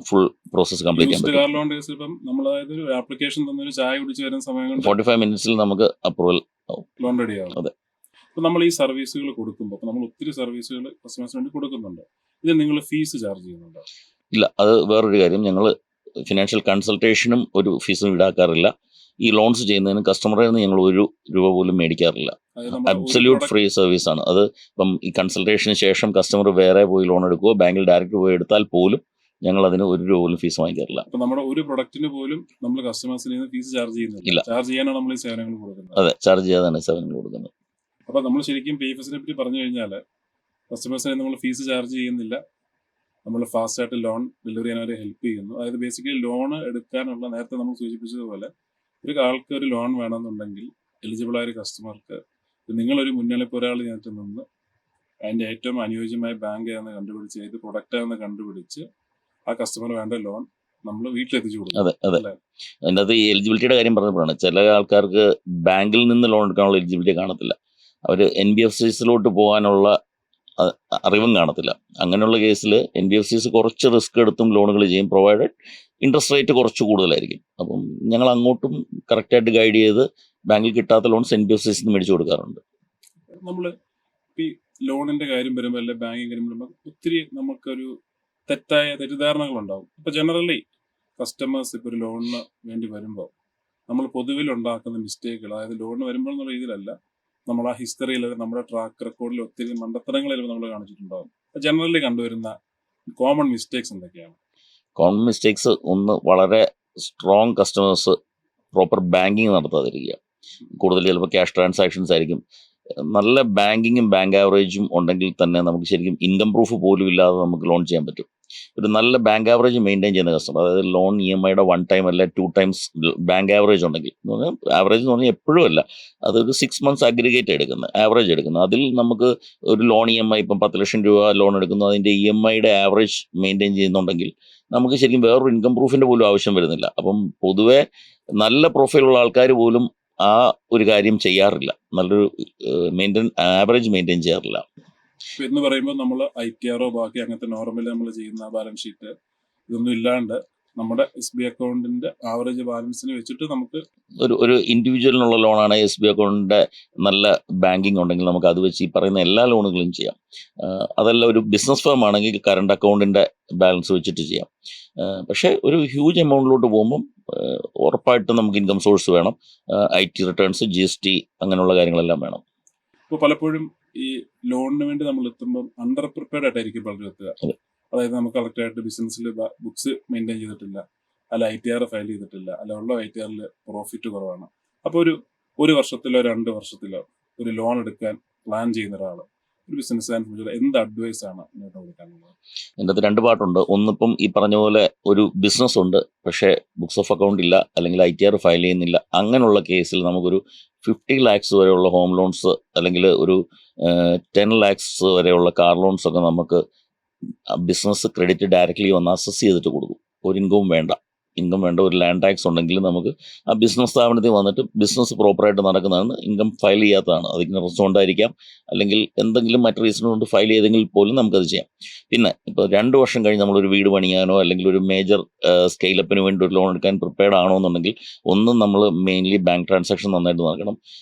ഫുൾ പ്രോസസ് കംപ്ലീറ്റ് ചെയ്യാൻ പറ്റും. കാർ ലോൺ കേസിൽ ഇപ്പം നമ്മൾ അതായത് ഒരു ആപ്ലിക്കേഷൻ തന്നൊരു ചായ കുടിച്ച് വരുന്ന സമയം കൊണ്ട് 45 minutes നമുക്ക് അപ്രൂവൽ ലോൺ റെഡി ആവും. അതെ. അപ്പോൾ നമ്മൾ ഈ സർവീസുകൾ കൊടുക്കുമ്പോൾ നമ്മൾ ഒത്തിരി സർവീസുകൾ കസ്റ്റമേഴ്സിന് വേണ്ടി കൊടുക്കുന്നുണ്ട്. ഇത് നിങ്ങൾ ഫീസ് ചാർജ് ചെയ്യുന്നുണ്ടോ? ഇല്ല, അത് വേറൊരു കാര്യം. ഞങ്ങൾ ഫിനാൻഷ്യൽ കൺസൾട്ടേഷനും ഒരു ഫീസും ഈടാക്കാറില്ല. ഈ ലോൺസ് ചെയ്യുന്നതിന് കസ്റ്റമറിൽ നിന്ന് ഞങ്ങൾ 1 രൂപ പോലും മേടിക്കാറില്ല. അതായത് നമ്മുടെ ഒരു അബ്സല്യൂട്ട് product- ഫ്രീ സർവീസ് ആണ് അത്. ഇപ്പം ഈ കൺസൾട്ടേഷന് ശേഷം കസ്റ്റമർ വേറെ പോയി ലോൺ എടുക്കുകയോ ബാങ്കിൽ ഡയറക്റ്റ് പോയി എടുത്താൽ പോലും ഞങ്ങൾ അതിന് 1 രൂപ പോലും ഫീസ് വാങ്ങിക്കാറില്ല. അപ്പൊ നമ്മുടെ ഒരു പ്രൊഡക്റ്റിന് പോലും നമ്മൾ കസ്റ്റമേഴ്സിൽ നിന്ന് ഫീസ് ചാർജ് ചെയ്യുന്നില്ല. ഇല്ല. ചാർജ് ചെയ്യാനാണ് നമ്മൾ ഈ സേവനങ്ങൾ കൊടുക്കുന്നത്. അതെ, ചാർജ് ചെയ്യാതാണ് സേവനങ്ങൾ കൊടുക്കുന്നത്. അപ്പൊ നമ്മൾ ശരിക്കും PFS പറ്റി പറഞ്ഞു കഴിഞ്ഞാൽ കസ്റ്റമേഴ്സിനെ നമ്മൾ ഫീസ് ചാർജ് ചെയ്യുന്നില്ല, നമ്മൾ ഫാസ്റ്റ് ആയിട്ട് ലോൺ ഡെലിവറി ചെയ്യാൻ അവരെ ഹെൽപ്പ് ചെയ്യുന്നു. അതായത് ബേസിക്കലി ലോൺ എടുക്കാനുള്ള, നേരത്തെ നമ്മൾ സൂചിപ്പിച്ചതുപോലെ ഒരു ആൾക്ക് ഒരു ലോൺ വേണമെന്നുണ്ടെങ്കിൽ എലിജിബിൾ ആയ ഒരു കസ്റ്റമർക്ക് നിങ്ങളൊരു മുന്നിലിപ്പോൾ ഒരാൾ ഞാനിട്ട് നിന്ന് അതിൻ്റെ ഏറ്റവും അനുയോജ്യമായ ബാങ്ക് ഏതെന്ന് കണ്ടുപിടിച്ച് ഏത് പ്രൊഡക്റ്റ് ആണെന്ന് കണ്ടുപിടിച്ച് ആ കസ്റ്റമർ വേണ്ട ലോൺ നമ്മൾ വീട്ടിലെത്തിച്ചു കൊടുക്കും. അതെ അതെ. അല്ലേ? അതിൻ്റെ അകത്ത് ഈ എലിജിബിലിറ്റിയുടെ കാര്യം പറഞ്ഞപ്പോഴാണ് ചില ആൾക്കാർക്ക് ബാങ്കിൽ നിന്ന് ലോൺ എടുക്കാനുള്ള എലിജിബിലിറ്റി കാണത്തില്ല. അവർ NBFCസിലോട്ട് പോകാനുള്ള അറിവും കാണത്തില്ല. അങ്ങനെയുള്ള കേസിൽ NBFCs കുറച്ച് റിസ്ക് എടുത്തും ലോണുകൾ ചെയ്യും, പ്രൊവൈഡഡ് ഇൻട്രസ്റ്റ് റേറ്റ് കുറച്ച് കൂടുതലായിരിക്കും. അപ്പം ഞങ്ങൾ അങ്ങോട്ടും കറക്റ്റായിട്ട് ഗൈഡ് ചെയ്ത് ബാങ്കിൽ കിട്ടാത്ത ലോൺസ് NBFCs മേടിച്ചു കൊടുക്കാറുണ്ട്. നമ്മൾ ഈ ലോണിന്റെ കാര്യം വരുമ്പോൾ അല്ലെ ബാങ്കിങ് കാര്യം വരുമ്പോൾ ഒത്തിരി നമുക്കൊരു തെറ്റിദ്ധാരണകളുണ്ടാവും. ഇപ്പൊ ജനറലി കസ്റ്റമേഴ്സ് ഇപ്പോൾ ഒരു ലോണിന് വേണ്ടി വരുമ്പോൾ നമ്മൾ പൊതുവിൽ ഉണ്ടാക്കുന്ന മിസ്റ്റേക്കുകൾ, അതായത് ലോണിന് വരുമ്പോൾ എന്നുള്ള രീതിയിലല്ല, നമ്മൾ ആ ഹിസ്റ്ററിയിൽ നമ്മുടെ ട്രാക്ക് റെക്കോർഡിൽ ഒത്തിരി മണ്ടത്തരങ്ങളിൽ നമ്മൾ കാണിച്ചിട്ടുണ്ടാകും. ജനറലി കണ്ടുവരുന്ന കോമൺ മിസ്റ്റേക്സ് എന്തൊക്കെയാണ്? കോമൺ മിസ്റ്റേക്സ് ഒന്ന്, വളരെ സ്ട്രോങ് കസ്റ്റമേഴ്സ് പ്രോപ്പർ ബാങ്കിങ് നടത്താതിരിക്കുക. കൂടുതൽ ചിലപ്പോൾ ക്യാഷ് ട്രാൻസാക്ഷൻസ് ആയിരിക്കും. നല്ല ബാങ്കിങ്ങും ബാങ്ക് ആവറേജും ഉണ്ടെങ്കിൽ തന്നെ നമുക്ക് ശരിക്കും ഇൻകം പ്രൂഫ് പോലും ഇല്ലാതെ നമുക്ക് ലോൺ ചെയ്യാൻ പറ്റും. ഒരു നല്ല ബാങ്ക് ആവറേജ് മെയിൻറ്റെയിൻ ചെയ്യുന്ന കസ്റ്റമർ, അതായത് ലോൺ EMIയുടെ 1 ടൈം അല്ല 2 ടൈംസ് ബാങ്ക് ആവറേജ് ഉണ്ടെങ്കിൽ, ആവറേജ് എന്ന് പറഞ്ഞാൽ എപ്പോഴും അല്ല, അതൊരു 6 months അഗ്രിഗേറ്റ് എടുക്കുന്നത്, ആവറേജ് എടുക്കുന്നത്. അതിൽ നമുക്ക് ഒരു ലോൺ EMI ഇപ്പം 10 ലക്ഷം രൂപ ലോൺ എടുക്കുന്നു, അതിൻ്റെ EMIയുടെ ആവറേജ് മെയിൻറ്റെയിൻ ചെയ്യുന്നുണ്ടെങ്കിൽ നമുക്ക് ശരിക്കും വേറൊരു ഇൻകം പ്രൂഫിൻ്റെ പോലും ആവശ്യം വരുന്നില്ല. അപ്പം പൊതുവെ നല്ല പ്രൊഫൈലുള്ള ആൾക്കാർ പോലും ആ ഒരു കാര്യം ചെയ്യാറില്ല, നല്ലൊരു ആവറേജ് മെയിൻറ്റെയിൻ ചെയ്യാറില്ല. എന്ന് പറയുമ്പോൾ നമ്മൾ ITR ബാക്കി അങ്ങനത്തെ നോർമലി നമ്മൾ ചെയ്യുന്ന ബാലൻസ് ഷീറ്റ് ഇതൊന്നും ഇല്ലാണ്ട് നമ്മുടെ SB അക്കൗണ്ടിന്റെ ആവറേജ് ബാലൻസിന് വെച്ചിട്ട് നമുക്ക് ഒരു ഇൻഡിവിജ്വലിനുള്ള ലോണാണ് SB അക്കൗണ്ടിൻ്റെ നല്ല ബാങ്കിങ് ഉണ്ടെങ്കിൽ നമുക്ക് അത് വെച്ച് ഈ പറയുന്ന എല്ലാ ലോണുകളും ചെയ്യാം. അതല്ല ഒരു ബിസിനസ് ഫേം ആണെങ്കിൽ കറണ്ട് അക്കൗണ്ടിൻ്റെ ബാലൻസ് വെച്ചിട്ട് ചെയ്യാം. പക്ഷേ ഒരു ഹ്യൂജ് എമൗണ്ടിലോട്ട് പോകുമ്പം ഉറപ്പായിട്ടും നമുക്ക് ഇൻകം സോഴ്സ് വേണം, IT റിട്ടേൺസ്, GST അങ്ങനെയുള്ള കാര്യങ്ങളെല്ലാം വേണം. ഇപ്പോൾ പലപ്പോഴും ഈ ലോണിന് വേണ്ടി നമ്മൾ എത്തുമ്പോൾ അണ്ടർ പ്രിപ്പയർഡ് ആയിട്ടായിരിക്കും പലരും എത്തുക. അതായത് നമുക്ക് കറക്റ്റായിട്ട് ബിസിനസ്സിൽ ബുക്സ് മെയിൻറ്റെയിൻ ചെയ്തിട്ടില്ല, അല്ല ITR ഫയൽ ചെയ്തിട്ടില്ല, അല്ല ഉള്ള ITRൽ പ്രോഫിറ്റ് കുറവാണ്. അപ്പോൾ ഒരു വർഷത്തിലോ 2 വർഷത്തിലോ ഒരു ലോൺ എടുക്കാൻ പ്ലാൻ ചെയ്യുന്ന ഒരാൾ, ഒരു ബിസിനസ് എന്ത് അഡ്വൈസ് ആണ് മുന്നോട്ട് കൊടുക്കാനുള്ളത്? എൻ്റെ അത് 2 പാർട്ടുണ്ട്. ഒന്നിപ്പം ഈ പറഞ്ഞ പോലെ ഒരു ബിസിനസ് ഉണ്ട്, പക്ഷേ ബുക്സ് ഓഫ് അക്കൗണ്ട് ഇല്ല, അല്ലെങ്കിൽ ITR ഫയൽ ചെയ്യുന്നില്ല. അങ്ങനെയുള്ള കേസിൽ നമുക്കൊരു 50 lakhs വരെയുള്ള ഹോം ലോൺസ്, അല്ലെങ്കിൽ ഒരു 10 lakhs വരെയുള്ള കാർ ലോൺസ് ഒക്കെ നമുക്ക് ബിസിനസ് ക്രെഡിറ്റ് ഡയറക്റ്റ്ലി വന്ന് അസസ് ചെയ്തിട്ട് കൊടുക്കും. ഒരു ഇൻകവും വേണ്ട. ഒരു ലാൻഡ് ടാക്സ് ഉണ്ടെങ്കിൽ നമുക്ക് ആ ബിസിനസ് സ്ഥാപനത്തിൽ വന്നിട്ട് ബിസിനസ് പ്രോപ്പറായിട്ട് നടക്കുന്നതാണ്, ഇൻകം ഫയൽ ചെയ്യാത്തതാണ്. അതിന് റെസ്പോണ്ട് ആയിരിക്കാം, അല്ലെങ്കിൽ എന്തെങ്കിലും മറ്റു റീസൺ കൊണ്ട് ഫയൽ ചെയ്തെങ്കിൽ പോലും നമുക്കത് ചെയ്യാം. പിന്നെ ഇപ്പോൾ 2 വർഷം കഴിഞ്ഞ് നമ്മളൊരു വീട് പണിയാനോ അല്ലെങ്കിൽ ഒരു മേജർ സ്കെയിലപ്പിന് വേണ്ടി ഒരു ലോൺ എടുക്കാൻ പ്രിപ്പയർഡ് ആണോ എന്നുണ്ടെങ്കിൽ, ഒന്നും നമ്മൾ മെയിൻലി ബാങ്ക് ട്രാൻസാക്ഷൻ നന്നായിട്ട് നടക്കണം.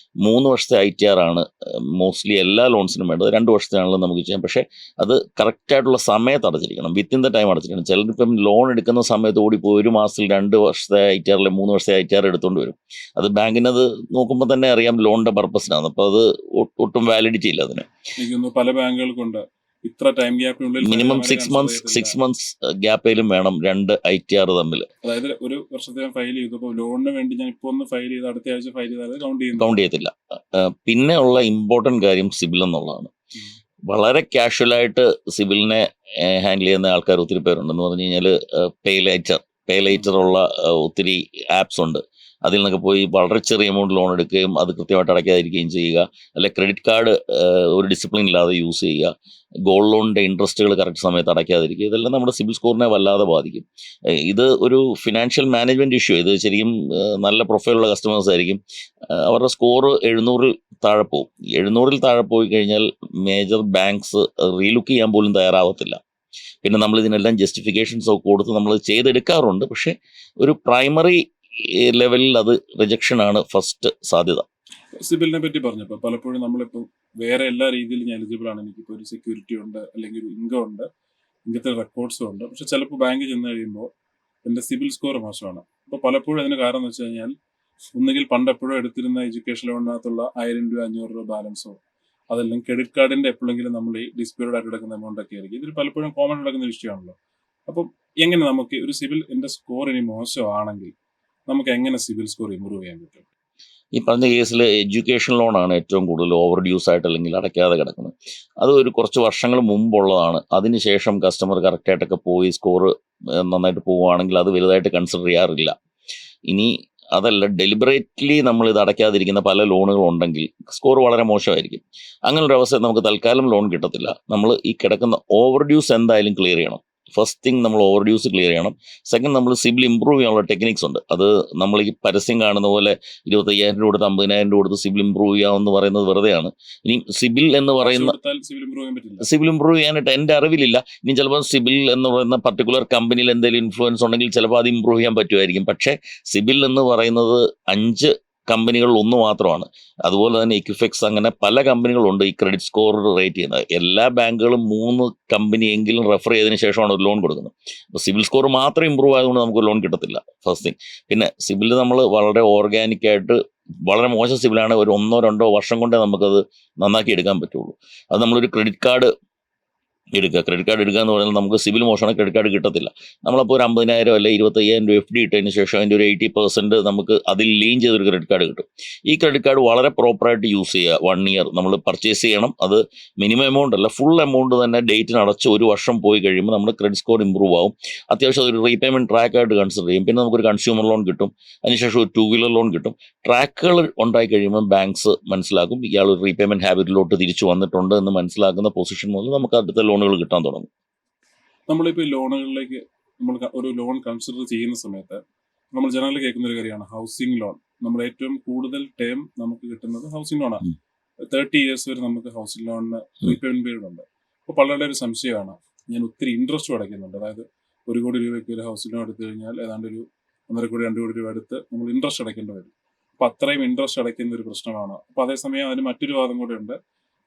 3 വർഷത്തെ ITR ആണ് മോസ്റ്റ്ലി എല്ലാ ലോൺസിനും വേണ്ടത്. 2 വർഷത്തെയാണല്ലോ നമുക്ക് ചെയ്യാം. പക്ഷേ അത് കറക്റ്റായിട്ടുള്ള സമയത്ത് അടച്ചിരിക്കണം, വിത്തിൻ ദ ടൈം അടച്ചിരിക്കണം. ചിലരിപ്പം ലോൺ എടുക്കുന്ന സമയത്ത് ഓടിപ്പോയി 1 മാസത്തിൽ 2 വർഷത്തെ ITR 3 വർഷത്തെ ITR എടുത്തുകൊണ്ട് വരും. അത് ബാങ്കിനത് നോക്കുമ്പോൾ തന്നെ അറിയാം ലോണിന്റെ പർപ്പസിനാണ്. അപ്പോൾ അത് ഒട്ടും വാലിഡിറ്റി ഇല്ല അതിന്. പല ബാങ്കുകൾക്കുണ്ട് ഇത്ര ടൈം ഗ്യാപ്പിനുള്ളിൽ മിനിമം 6 months ഗ്യാപ്പിലും വേണം 2 ITR തമ്മിൽ. അതായത് ഒരു വർഷത്തെ ഫയൽ ചെയ്തപ്പോൾ ലോണിന് വേണ്ടി ഞാൻ ഇപ്പോൾ ഒന്ന് ഫയൽ ചെയ്ത് അടുത്ത ആഴ്ച ഫയൽ ചെയ്താൽ കൗണ്ട് ചെയ്യത്തില്ല. പിന്നെ ഉള്ള ഇമ്പോർട്ടൻറ്റ് കാര്യം സിബിൽ എന്നുള്ളതാണ്. വളരെ കാഷ്വലായിട്ട് സിബിലിനെ ഹാൻഡിൽ ചെയ്യുന്ന ആൾക്കാർ ഒത്തിരി പേരുണ്ടെന്ന് പറഞ്ഞു കഴിഞ്ഞാൽ പേ ലേറ്റർ ഉള്ള ഒത്തിരി ആപ്സ് ഉണ്ട്. അതിൽ നിന്നൊക്കെ പോയി വളരെ ചെറിയ എമൗണ്ട് ലോൺ എടുക്കുകയും അത് കൃത്യമായിട്ട് അടയ്ക്കാതിരിക്കുകയും ചെയ്യുക, അല്ലെ ക്രെഡിറ്റ് കാർഡ് ഒരു ഡിസിപ്ലിൻ ഇല്ലാതെ യൂസ് ചെയ്യുക, ഗോൾഡ് ലോണിൻ്റെ ഇൻട്രസ്റ്റുകൾ കറക്റ്റ് സമയത്ത് അടയ്ക്കാതിരിക്കുക, ഇതെല്ലാം നമ്മുടെ സിബിൽ സ്കോറിനെ വല്ലാതെ ബാധിക്കും. ഇത് ഒരു ഫിനാൻഷ്യൽ മാനേജ്മെൻറ്റ് ഇഷ്യൂ. ഇത് ശരിക്കും നല്ല പ്രൊഫൈലുള്ള കസ്റ്റമേഴ്സ് ആയിരിക്കും, അവരുടെ സ്കോർ 700-ൽ താഴെ പോകും. 700-ൽ താഴെ പോയി കഴിഞ്ഞാൽ മേജർ ബാങ്ക്സ് റീലുക്ക് ചെയ്യാൻ പോലും തയ്യാറാവത്തില്ല. പിന്നെ നമ്മൾ ഇതിനെല്ലാം ജസ്റ്റിഫിക്കേഷൻസ് ഒക്കെ കൊടുത്ത് നമ്മൾ ചെയ്തെടുക്കാറുണ്ട്. പക്ഷേ ഒരു പ്രൈമറി ലെവലിൽ അത് റിജക്ഷൻ ആണ് ഫസ്റ്റ് സാധ്യത. സിബിലിനെ പറ്റി പറഞ്ഞപ്പോൾ പലപ്പോഴും നമ്മളിപ്പോൾ വേറെ എല്ലാ രീതിയിലും ഞാൻ എലിജിബിൾ ആണ്, എനിക്കിപ്പോൾ ഒരു സെക്യൂരിറ്റി ഉണ്ട്, അല്ലെങ്കിൽ ഒരു ഇൻകം ഉണ്ട്, ഇങ്ങനത്തെ റെക്കോർഡ്സും ഉണ്ട്. പക്ഷെ ചിലപ്പോൾ ബാങ്കിൽ ചെന്ന് കഴിയുമ്പോൾ എൻ്റെ സിബിൽ സ്കോർ മോശമാണ്. അപ്പോൾ പലപ്പോഴും അതിന് കാരണം എന്ന് വെച്ച് കഴിഞ്ഞാൽ ഒന്നുകിൽ പണ്ട് എപ്പോഴും എടുത്തിരുന്ന എഡ്യൂക്കേഷൻ ലോണിനകത്തുള്ള 1000 രൂപ 500 രൂപ ബാലൻസോ, അതല്ലെങ്കിൽ ക്രെഡിറ്റ് കാർഡിന്റെ എപ്പോഴെങ്കിലും നമ്മൾ ഈ ഡിസ്പ്യൂട്ടഡ് ആയിട്ട് എടുക്കുന്ന എമൗണ്ട് ഒക്കെ ആയിരിക്കും. ഇതിൽ പലപ്പോഴും കോമൺ നടക്കുന്ന വിഷയമാണല്ലോ. അപ്പം എങ്ങനെ നമുക്ക് ഒരു സിവിൽ എന്റെ സ്കോർ ഇനി മോശമാണെങ്കിൽ നമുക്ക് എങ്ങനെ സിവിൽ സ്കോർ ഇമ്പ്രൂവ് ചെയ്യാൻ പറ്റും? ഈ പറഞ്ഞ കേസിൽ എഡ്യൂക്കേഷൻ ലോണാണ് ഏറ്റവും കൂടുതൽ ഓവർ ഡ്യൂസ് ആയിട്ട് അല്ലെങ്കിൽ അടയ്ക്കാതെ കിടക്കുന്നത്. അത് ഒരു കുറച്ച് വർഷങ്ങൾ മുമ്പുള്ളതാണ്. അതിനുശേഷം കസ്റ്റമർ കറക്റ്റായിട്ടൊക്കെ പോയി സ്കോർ നന്നായിട്ട് പോവുകയാണെങ്കിൽ അത് വലുതായിട്ട് കൺസിഡർ ചെയ്യാറില്ല. ഇനി അതല്ല, ഡെലിബറേറ്റ്ലി നമ്മൾ ഇത് അടയ്ക്കാതിരിക്കുന്ന പല ലോണുകളുണ്ടെങ്കിൽ സ്കോർ വളരെ മോശമായിരിക്കും. അങ്ങനൊരു അവസ്ഥയിൽ നമുക്ക് തൽക്കാലം ലോൺ കിട്ടത്തില്ല. നമ്മൾ ഈ കിടക്കുന്ന ഓവർ ഡ്യൂസ് എന്തായാലും ക്ലിയർ ചെയ്യണം. ഫസ്റ്റ് തിങ് നമ്മൾ ഓവർ ഡ്യൂസ് ക്ലിയർ ചെയ്യണം. സെക്കൻഡ്, നമ്മൾ സിബിൽ ഇമ്പ്രൂവ് ചെയ്യാനുള്ള ടെക്നിക്സ് ഉണ്ട്. അത് നമ്മൾ ഈ പരസ്യം കാണുന്ന പോലെ 25,000 രൂപ കൊടുത്ത് 50,000 രൂപ കൊടുത്ത് സിബിൽ ഇമ്പ്രൂവ് ചെയ്യാമെന്ന് പറയുന്നത് വെറുതെയാണ്. ഇനി സിബിൽ എന്ന് പറയുന്ന സിവിൽ ഇമ്പ്രൂവ് ചെയ്യാൻ പറ്റില്ല. സിവിൽ ഇമ്പ്രൂവ് ചെയ്യാനായിട്ട് എൻ്റെ അറിവിലില്ല. ഇനി ചിലപ്പോൾ സിബിൽ എന്ന് പറയുന്ന പർട്ടിക്കുലർ കമ്പനിയിൽ എന്തെങ്കിലും ഇൻഫ്ലുവൻസ് ഉണ്ടെങ്കിൽ ചിലപ്പോൾ അത് ഇമ്പ്രൂവ് ചെയ്യാൻ പറ്റുമായിരിക്കും. പക്ഷേ സിബിൽ എന്ന് പറയുന്നത് 5 കമ്പനികളിൽ ഒന്ന് മാത്രമാണ്. അതുപോലെ തന്നെ ഇക്വിഫെക്സ്, അങ്ങനെ പല കമ്പനികളുണ്ട് ഈ ക്രെഡിറ്റ് സ്കോർ റേറ്റ് ചെയ്യുന്നത്. എല്ലാ ബാങ്കുകളും 3 കമ്പനിയെങ്കിലും റെഫർ ചെയ്തതിന് ശേഷമാണ് ഒരു ലോൺ കൊടുക്കുന്നത്. അപ്പോൾ സിവിൽ സ്കോർ മാത്രം ഇമ്പ്രൂവ് ആയതുകൊണ്ട് നമുക്ക് ലോൺ കിട്ടത്തില്ല, ഫസ്റ്റ് തിങ്. പിന്നെ സിബിൽ നമ്മൾ വളരെ ഓർഗാനിക്കായിട്ട്, വളരെ മോശം സിബിലാണ്, ഒരു 1-2 വർഷം കൊണ്ടേ നമുക്കത് നന്നാക്കി എടുക്കാൻ പറ്റുള്ളൂ. അത് നമ്മളൊരു ക്രെഡിറ്റ് കാർഡ് എടുക്കുക എന്ന് പറഞ്ഞാൽ നമുക്ക് സിവിൽ മോശമാണ്, ക്രെഡിറ്റ് കാർഡ് കിട്ടത്തില്ല. നമ്മളപ്പോൾ ഒരു 50,000 അല്ലെ 25,000 രൂപ FD ഇട്ടതിന് ശേഷം അതിൻ്റെ ഒരു 80% നമുക്ക് അതിൽ ലീൻ ചെയ്തൊരു ക്രെഡിറ്റ് കാർഡ് കിട്ടും. ഈ ക്രെഡിറ്റ് കാർഡ് വളരെ പ്രോപ്പറായിട്ട് യൂസ് ചെയ്യുക. 1 ഇയർ നമ്മൾ പർച്ചേസ് ചെയ്യണം. അത് മിനിമം എമൗണ്ട് അല്ല, ഫുൾ എമൗണ്ട് തന്നെ ഡേറ്റിന് അടച്ച് 1 വർഷം പോയി കഴിയുമ്പോൾ നമ്മുടെ ക്രെഡിറ്റ് സ്കോർ ഇമ്പ്രൂവ് ആവും. അത്യാവശ്യം ഒരു റീപേയ്മെൻറ്റ് ട്രാക്കായിട്ട് കൺസിഡർ ചെയ്യും. പിന്നെ നമുക്കൊരു കൺസ്യൂമർ ലോൺ കിട്ടും, അതിനുശേഷം ഒരു 2 വീലർ ലോൺ കിട്ടും. ട്രാക്കുകൾ ഉണ്ടായി കഴിയുമ്പോൾ ബാങ്ക്സ് മനസ്സിലാക്കും ഇയാൾ ഒരു റീപേയ്മെൻറ്റ് ഹാബിറ്റിലോട്ട് തിരിച്ചു വന്നിട്ടുണ്ട് എന്ന് മനസ്സിലാക്കുന്ന പൊസിഷൻ മുതൽ നമുക്ക് അടുത്ത ലോണുകൾ കിട്ടാൻ തുടങ്ങും. നമ്മളിപ്പോൾ ഈ ലോണുകളിലേക്ക് നമ്മൾ ഒരു ലോൺ കൺസിഡർ ചെയ്യുന്ന സമയത്ത് നമ്മൾ ജനറൽ കേൾക്കുന്ന ഒരു കാര്യമാണ് ഹൗസിംഗ് ലോൺ. നമ്മൾ ഏറ്റവും കൂടുതൽ ടേം നമുക്ക് കിട്ടുന്നത് ഹൗസിംഗ് ലോണാണ്. 30 years വരെ നമുക്ക് ഹൗസിംഗ് ലോണിന് റീപേയ്മെന്റ് പീരീഡ് ഉണ്ട്. അപ്പോൾ പലരുടെ ഒരു സംശയമാണ്, ഞാൻ ഒത്തിരി ഇൻട്രസ്റ്റ് അടയ്ക്കുന്നുണ്ട്. അതായത് 1 കോടി രൂപയ്ക്ക് ഒരു ഹൗസിംഗ് ലോൺ എടുത്തു കഴിഞ്ഞാൽ ഏതാണ്ട് ഒരു 1.5 കോടി 2 കോടി രൂപ എടുത്ത് നമ്മൾ ഇൻട്രസ്റ്റ് അടയ്ക്കേണ്ടി വരും. അപ്പോൾ അത്രയും ഇൻട്രസ്റ്റ് അടയ്ക്കുന്ന ഒരു പ്രശ്നമാണ്. അപ്പോൾ അതേസമയം അതിന് മറ്റൊരു വാദം കൂടെ ഉണ്ട്.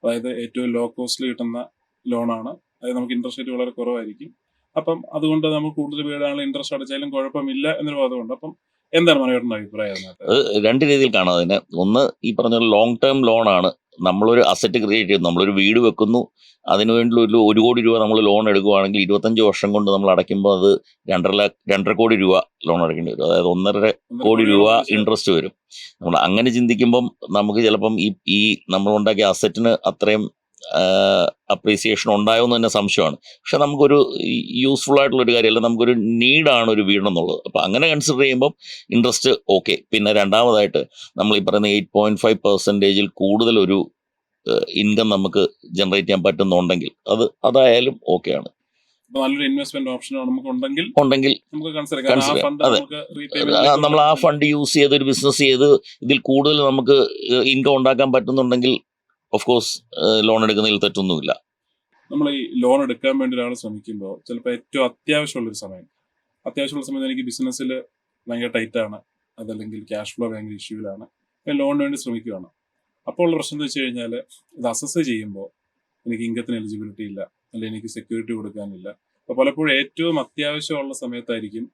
അതായത് ഏറ്റവും ലോ കോസ്റ്റിൽ കിട്ടുന്ന ലോണാണ്, അതായത് നമുക്ക് ഇൻട്രസ്റ്റ് റേറ്റ് വളരെ കുറവായിരിക്കും. അപ്പം അതുകൊണ്ട് നമുക്ക് കൂടുതൽ വീടാണ് ഇൻട്രസ്റ്റ് അടച്ചാലും കുഴപ്പമില്ല എന്നൊരു വാദമുണ്ട്. അപ്പം എന്താണ് മനോഹരന്റെ അഭിപ്രായം അതിനകത്ത്? അത് 2 രീതിയിൽ കാണാം അതിനെ. ഒന്ന്, ഈ പറഞ്ഞ ലോങ് ടേം ലോണാണ്. നമ്മളൊരു അസറ്റ് ക്രിയേറ്റ് ചെയ്യുന്നു, നമ്മളൊരു വീട് വെക്കുന്നു, അതിനുവേണ്ടി ഒരു 1 കോടി രൂപ നമ്മൾ ലോൺ എടുക്കുകയാണെങ്കിൽ 25 വർഷം കൊണ്ട് നമ്മൾ അടയ്ക്കുമ്പോൾ അത് 2.5 കോടി രൂപ ലോൺ അടയ്ക്കേണ്ടി വരും. അതായത് 1.5 കോടി രൂപ ഇൻട്രസ്റ്റ് വരും. നമ്മൾ അങ്ങനെ ചിന്തിക്കുമ്പം നമുക്ക് ചിലപ്പം ഈ നമ്മൾ ഉണ്ടാക്കിയ അസറ്റിന് അത്രയും അപ്രീസിയേഷൻ ഉണ്ടായോ എന്ന് തന്നെ സംശയമാണ്. പക്ഷെ നമുക്കൊരു യൂസ്ഫുൾ ആയിട്ടുള്ളൊരു കാര്യമല്ല, നമുക്കൊരു നീഡാണ് ഒരു വീടെന്നുള്ളത്. അപ്പോൾ അങ്ങനെ കൺസിഡർ ചെയ്യുമ്പം ഇൻട്രസ്റ്റ് ഓക്കെ. പിന്നെ രണ്ടാമതായിട്ട് നമ്മൾ ഈ പറയുന്ന 8.5% കൂടുതൽ ഒരു ഇൻകം നമുക്ക് ജനറേറ്റ് ചെയ്യാൻ പറ്റുന്നുണ്ടെങ്കിൽ അതായാലും ഓക്കെയാണ്. നല്ലൊരു ഇൻവെസ്റ്റ്മെന്റ് ഓപ്ഷൻ നമുക്ക് ഉണ്ടെങ്കിൽ നമുക്ക് കൺസിഡർ അതെ, നമ്മൾ ആ ഫണ്ട് യൂസ് ചെയ്ത് ഒരു ബിസിനസ് ചെയ്ത് ഇതിൽ കൂടുതൽ നമുക്ക് ഇൻകം ഉണ്ടാക്കാൻ പറ്റുന്നുണ്ടെങ്കിൽ ഓഫ് കോഴ്സ് ലോൺ എടുക്കുന്നതിൽ തെറ്റൊന്നുമില്ല. നമ്മൾ ഈ ലോൺ എടുക്കാൻ വേണ്ടി ഒരാൾ ശ്രമിക്കുമ്പോൾ ചിലപ്പോൾ ഏറ്റവും അത്യാവശ്യമുള്ളൊരു സമയത്ത് എനിക്ക് ബിസിനസ്സിൽ ഭയങ്കര ടൈറ്റാണ്, അതല്ലെങ്കിൽ ക്യാഷ് ഫ്ലോ ഭയങ്കര ഇഷ്യൂവിലാണ്, ഞാൻ ലോണിന് വേണ്ടി ശ്രമിക്കുകയാണ്. അപ്പോൾ ഉള്ള പ്രശ്നം എന്ന് വെച്ച് കഴിഞ്ഞാൽ ഇത് അസസ് ചെയ്യുമ്പോൾ എനിക്ക് ഇൻകത്തിന് എലിജിബിലിറ്റി ഇല്ല, അല്ലെങ്കിൽ എനിക്ക് സെക്യൂരിറ്റി കൊടുക്കാനില്ല. അപ്പോൾ പലപ്പോഴും ഏറ്റവും അത്യാവശ്യമുള്ള സമയത്തായിരിക്കും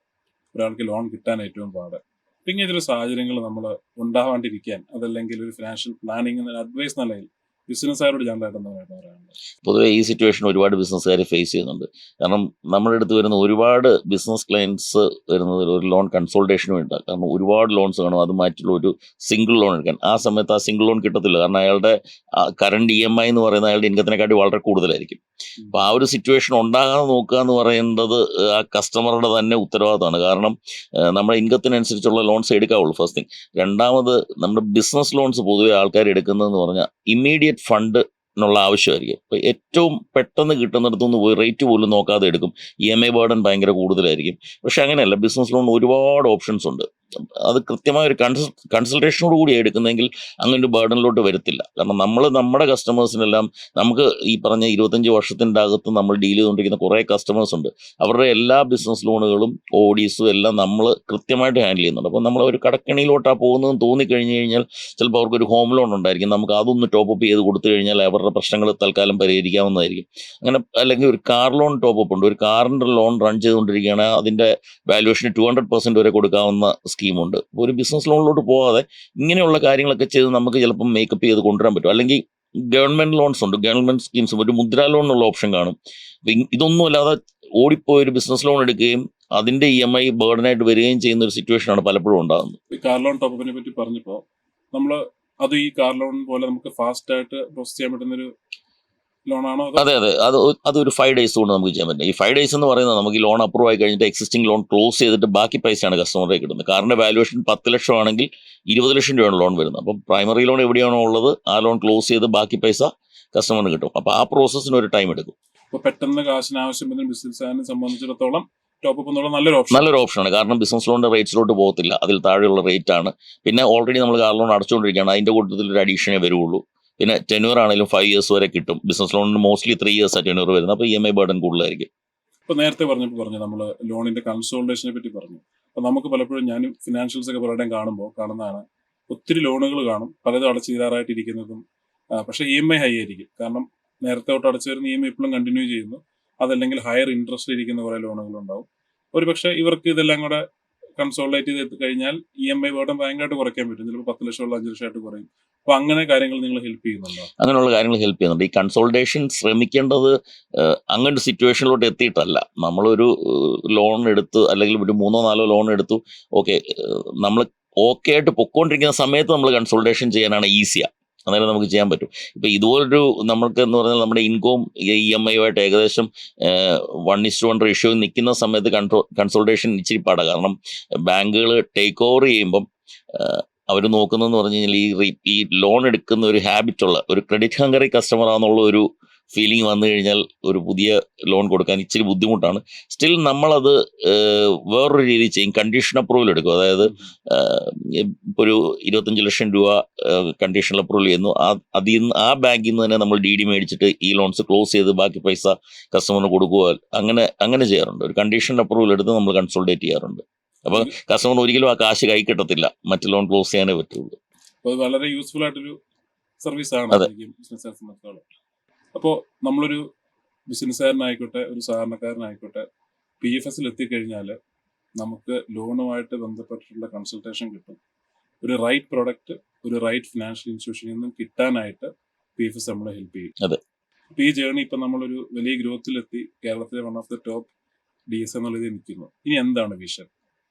ഒരാൾക്ക് ലോൺ കിട്ടാൻ ഏറ്റവും പാട്. ഇങ്ങനത്തെ ഒരു സാഹചര്യങ്ങൾ നമ്മൾ ഉണ്ടാവാണ്ടിരിക്കാൻ, അതല്ലെങ്കിൽ ഒരു ഫിനാൻഷ്യൽ പ്ലാനിങ് അഡ്വൈസ് നിലയിൽ ബിസിനസ്സുകാരോട് ജനറലായിട്ടെന്ന് പറയാനുള്ളത്? പൊതുവെ ഈ സിറ്റുവേഷൻ ഒരുപാട് ബിസിനസ്സുകാർ ഫേസ് ചെയ്യുന്നുണ്ട്. കാരണം നമ്മുടെ അടുത്ത് വരുന്ന ഒരുപാട് ബിസിനസ് ക്ലയൻസ് വരുന്നത് ഒരു ലോൺ കൺസോൾട്ടേഷന് വേണ്ടിയിട്ടാണ്. കാരണം ഒരുപാട് ലോൺസ് കാണും, അത് മാറ്റിയുള്ള ഒരു സിംഗിൾ ലോൺ എടുക്കാൻ. ആ സമയത്ത് ആ സിംഗിൾ ലോൺ കിട്ടത്തില്ല, കാരണം അയാളുടെ കറണ്ട് EMI എന്ന് പറയുന്നത് അയാളുടെ ഇൻകത്തിനെക്കാട്ടി വളരെ കൂടുതലായിരിക്കും. അപ്പോൾ ആ ഒരു സിറ്റുവേഷൻ ഉണ്ടാകാതെ നോക്കുക എന്ന് പറയുന്നത് ആ കസ്റ്റമറുടെ തന്നെ ഉത്തരവാദിത്തമാണ്. കാരണം നമ്മുടെ ഇൻകത്തിനനുസരിച്ചുള്ള ലോൺസ് എടുക്കാവുള്ളൂ, ഫസ്റ്റ് തിങ്. രണ്ടാമത്, നമ്മുടെ ബിസിനസ് ലോൺസ് പൊതുവെ ആൾക്കാർ എടുക്കുന്നതെന്ന് പറഞ്ഞാൽ ഇമ്മീഡിയറ്റ് ഫണ്ട് നുള്ള ആവശ്യമായിരിക്കും. ഇപ്പോൾ ഏറ്റവും പെട്ടെന്ന് കിട്ടുന്നിടത്തുനിന്ന് പോയി റേറ്റ് പോലും നോക്കാതെ എടുക്കും. EMI ബേർഡൻ ഭയങ്കര കൂടുതലായിരിക്കും. പക്ഷെ അങ്ങനെയല്ല, ബിസിനസ് ലോൺ ഒരുപാട് ഓപ്ഷൻസ് ഉണ്ട്. അത് കൃത്യമായ ഒരു കൺസൾട്ടേഷനോട് കൂടി എടുക്കുന്നതെങ്കിൽ അങ്ങനെ ഒരു ബേർഡനിലോട്ട് വരത്തില്ല. കാരണം നമ്മുടെ കസ്റ്റമേഴ്സിനെല്ലാം നമുക്ക് ഈ പറഞ്ഞ 25 വർഷത്തിൻ്റെ അകത്ത് നമ്മൾ ഡീൽ ചെയ്തുകൊണ്ടിരിക്കുന്ന കുറേ കസ്റ്റമേഴ്സ് ഉണ്ട്. അവരുടെ എല്ലാ ബിസിനസ് ലോണുകളും ഓഡീസും എല്ലാം നമ്മൾ കൃത്യമായിട്ട് ഹാൻഡിൽ ചെയ്യുന്നുണ്ട്. അപ്പോൾ നമ്മൾ ഒരു കടക്കണിയിലോട്ടാണ് പോകുന്നതെന്ന് തോന്നിക്കഴിഞ്ഞ് കഴിഞ്ഞാൽ ചിലപ്പോൾ അവർക്കൊരു ഹോം ലോൺ ഉണ്ടായിരിക്കും, നമുക്ക് അതൊന്ന് ടോപ്പ് അപ്പ് ചെയ്ത് കൊടുത്തു കഴിഞ്ഞാൽ അവരുടെ അവരുടെ പ്രശ്നങ്ങൾ തൽക്കാലം പരിഹരിക്കാവുന്നതായിരിക്കും. അങ്ങനെ അല്ലെങ്കിൽ ഒരു കാർ ലോൺ ടോപ്പപ്പ് ഉണ്ട്. ഒരു കാറിൻ്റെ ലോൺ റൺ ചെയ്തുകൊണ്ടിരിക്കുകയാണ്, അതിൻ്റെ വാല്യുവേഷന് 200% വരെ കൊടുക്കാവുന്ന സ്കീമുണ്ട്. ഒരു ബിസിനസ് ലോണിലോട്ട് പോകാതെ ഇങ്ങനെയുള്ള കാര്യങ്ങളൊക്കെ ചെയ്ത് നമുക്ക് ചിലപ്പം മേക്കപ്പ് ചെയ്ത് കൊണ്ടുവരാൻ പറ്റും. അല്ലെങ്കിൽ ഗവൺമെൻറ് ലോൺസ് ഉണ്ട്, ഗവൺമെൻറ് സ്കീംസ്, ഒരു മുദ്രാ ലോൺ എന്നുള്ള ഓപ്ഷൻ കാണും. ഇതൊന്നും അല്ലാതെ ഓടിപ്പോയി ഒരു ബിസിനസ് ലോൺ എടുക്കുകയും അതിൻ്റെ EMI ബേർഡനായിട്ട് വരികയും ചെയ്യുന്ന ഒരു സിറ്റുവേഷനാണ് പലപ്പോഴും ഉണ്ടാകുന്നത്. ഈ കാർ ലോൺ ടോപ്പിനെ പറ്റി പറഞ്ഞപ്പോൾ നമ്മൾ അത് ഈ കാർ ലോൺ പോലെ നമുക്ക് ഫാസ്റ്റ് ആയിട്ട് പ്രോസസ് ചെയ്യാൻ പറ്റുന്നൊരു ലോണാണോ? അതെ, അതൊരു 5 days കൊണ്ട് നമുക്ക് ചെയ്യാൻ പറ്റും. ഈ 5 days എന്ന് പറയുന്നത് നമുക്ക് ഈ ലോൺ അപ്രൂവ് ആയി കഴിഞ്ഞിട്ട് എക്സിസ്റ്റിംഗ് ലോൺ ക്ലോസ് ചെയ്തിട്ട് ബാക്കി പൈസയാണ് കസ്റ്റമറിലേക്ക് കിട്ടുന്നത്. കാറിൻ്റെ വാല്യുവേഷൻ 10 ലക്ഷം ആണെങ്കിൽ 20 ലക്ഷം രൂപയാണ് ലോൺ വരുന്നത്. അപ്പം പ്രൈമറി ലോൺ എവിടെയാണോ ഉള്ളത് ആ ലോൺ ക്ലോസ് ചെയ്ത് ബാക്കി പൈസ കസ്റ്റമറിന് കിട്ടും. അപ്പോൾ ആ പ്രോസസ്സിന് ഒരു ടൈം എടുക്കും. അപ്പോൾ പെട്ടെന്ന് കാശിന് ആവശ്യം വരുന്ന ബിസിനസ്സുകാരനെ സംബന്ധിച്ചിടത്തോളം ടോപ്പ് എന്നുള്ള നല്ലൊരു ഓപ്ഷനാണ്. കാരണം ബിസിനസ് ലോണിന്റെ റേറ്റ്സിലോട്ട് പോകത്തില്ല, അതിൽ താഴെയുള്ള റേറ്റ് ആണ്. പിന്നെ ഓൾറെഡി നമ്മൾ കാർ ലോൺ അടച്ചുകൊണ്ടിരിക്കുകയാണ്, അതിന്റെ കൂട്ടത്തിൽ ഒരു അഡീഷനേ വരുള്ളൂ. പിന്നെ ടെന്യൂർ ആണെങ്കിലും 5 years വരെ കിട്ടും. ബിസിനസ് ലോണിന് മോസ്റ്റ്ലി 3 years ടെന്യൂർ വരുന്നത്. അപ്പോൾ EMI ബർഡൻ കൂടുതലായിരിക്കും. ഇപ്പോൾ നേരത്തെ പറഞ്ഞു നമ്മൾ ലോണിന്റെ കൺസോൾട്ടേഷനെ പറ്റി പറഞ്ഞു. അപ്പോൾ നമുക്ക് പലപ്പോഴും ഞാനും ഫിനാൻഷ്യൽസ് ഒക്കെ പലരുടെയും കാണുന്നതാണ്, ഒത്തിരി ലോണുകൾ കാണും, പലതും അടച്ചു തീരാറായിട്ടിരിക്കുന്നതും. പക്ഷേ EMI ഹൈ ആയിരിക്കും. കാരണം നേരത്തെ തൊട്ട് അടച്ചു വരുന്ന EMI ഇപ്പോഴും കണ്ടിന്യൂ ചെയ്യുന്നു. അതല്ലെങ്കിൽ ഹയർ ഇൻട്രസ്റ്റ് ഇരിക്കുന്ന കുറേ ലോണുകൾ ഉണ്ടാവും. ഒരു പക്ഷേ ഇവർക്ക് ഇതെല്ലാം കൂടെ കൺസോൾട്ടേറ്റ് ചെയ്ത് കഴിഞ്ഞാൽ EMI ബർഡൻ ഭയങ്കരമായിട്ട് കുറയ്ക്കാൻ പറ്റും. ചിലപ്പോൾ 10 ലക്ഷമുള്ള 5 ലക്ഷമായിട്ട് കുറയും. അപ്പോൾ അങ്ങനെ കാര്യങ്ങൾ നിങ്ങൾ ഹെൽപ്പ് ചെയ്യുന്നുണ്ടോ? അങ്ങനെയുള്ള കാര്യങ്ങൾ ഹെൽപ്പ് ചെയ്യുന്നുണ്ട്. ഈ കൺസോൾട്ടേഷൻ ശ്രമിക്കേണ്ടത് അങ്ങനൊരു സിറ്റുവേഷനിലോട്ട് എത്തിയിട്ടല്ല. നമ്മളൊരു ലോൺ എടുത്ത് അല്ലെങ്കിൽ ഒരു 3-4 ലോൺ എടുത്തു, ഓക്കെ, നമ്മൾ ഓക്കെ ആയിട്ട് പൊക്കോണ്ടിരിക്കുന്ന സമയത്ത് നമ്മൾ കൺസോൾട്ടേഷൻ ചെയ്യാനാണ് ഈസിയാണ്. അന്നേരം നമുക്ക് ചെയ്യാൻ പറ്റും. ഇപ്പം ഇതുപോലൊരു നമ്മൾക്ക് എന്ന് പറഞ്ഞാൽ നമ്മുടെ ഇൻകവും EMI-യുമായിട്ട് ഏകദേശം 1:1 റേഷ്യോ നിൽക്കുന്ന സമയത്ത് കൺസോൾട്ടേഷൻ ഇച്ചിരി പാടാണ്. കാരണം ബാങ്കുകൾ ടേക്ക് ഓവർ ചെയ്യുമ്പം അവർ നോക്കുന്നതെന്ന് പറഞ്ഞു കഴിഞ്ഞാൽ ഈ ലോൺ എടുക്കുന്ന ഒരു ഹാബിറ്റുള്ള ഒരു ക്രെഡിറ്റ് ഹങ്കറി കസ്റ്റമർ ആണെന്നുള്ള ഒരു ഫീലിംഗ് വന്നു കഴിഞ്ഞാൽ ഒരു പുതിയ ലോൺ കൊടുക്കാൻ ഇച്ചിരി ബുദ്ധിമുട്ടാണ്. സ്റ്റിൽ നമ്മളത് വേറൊരു രീതിയിൽ ചെയ്യും. കണ്ടീഷൻ അപ്രൂവൽ എടുക്കും. അതായത് ഇപ്പോൾ ഒരു 25 ലക്ഷം രൂപ കണ്ടീഷണൽ അപ്രൂവൽ ചെയ്യുന്നു. അതിൽ നിന്ന് ആ ബാങ്കിൽ നിന്ന് തന്നെ നമ്മൾ DD മേടിച്ചിട്ട് ഈ ലോൺസ് ക്ലോസ് ചെയ്ത് ബാക്കി പൈസ കസ്റ്റമറിന് കൊടുക്കുക, അങ്ങനെ ചെയ്യാറുണ്ട്. ഒരു കണ്ടീഷൻ അപ്രൂവൽ എടുത്ത് നമ്മൾ കൺസോൾട്ടേറ്റ് ചെയ്യാറുണ്ട്. അപ്പോൾ കസ്റ്റമർ ഒരിക്കലും ആ കാശ് കൈ കിട്ടത്തില്ല, മറ്റ് ലോൺ ക്ലോസ് ചെയ്യാനേ പറ്റുള്ളൂ. അപ്പോൾ വളരെ യൂസ്ഫുൾ ആയിട്ടൊരു സർവീസാണ് ബിസിനസ്സുകാരെ സംബന്ധിച്ചോളം. അപ്പോൾ നമ്മളൊരു ബിസിനസ്സുകാരനായിക്കോട്ടെ ഒരു സാധാരണക്കാരനായിക്കോട്ടെ PFSൽ എത്തിക്കഴിഞ്ഞാൽ നമുക്ക് ലോണുമായിട്ട് ബന്ധപ്പെട്ടിട്ടുള്ള കൺസൾട്ടേഷൻ കിട്ടും. ഒരു റൈറ്റ് പ്രോഡക്റ്റ് ഒരു റൈറ്റ് ഫിനാൻഷ്യൽ ഇൻസ്റ്റിറ്റ്യൂഷനിൽ നിന്നും കിട്ടാനായിട്ട് PFS നമ്മളെ ഹെൽപ്പ് ചെയ്യും. അതെ. അപ്പോൾ ഈ ജേർണി ഇപ്പം നമ്മളൊരു വലിയ ഗ്രോത്തിലെത്തി, കേരളത്തിലെ one of the top DS എന്നുള്ളത് നിൽക്കുന്നു. ഇനി എന്താണ് വിഷൻ?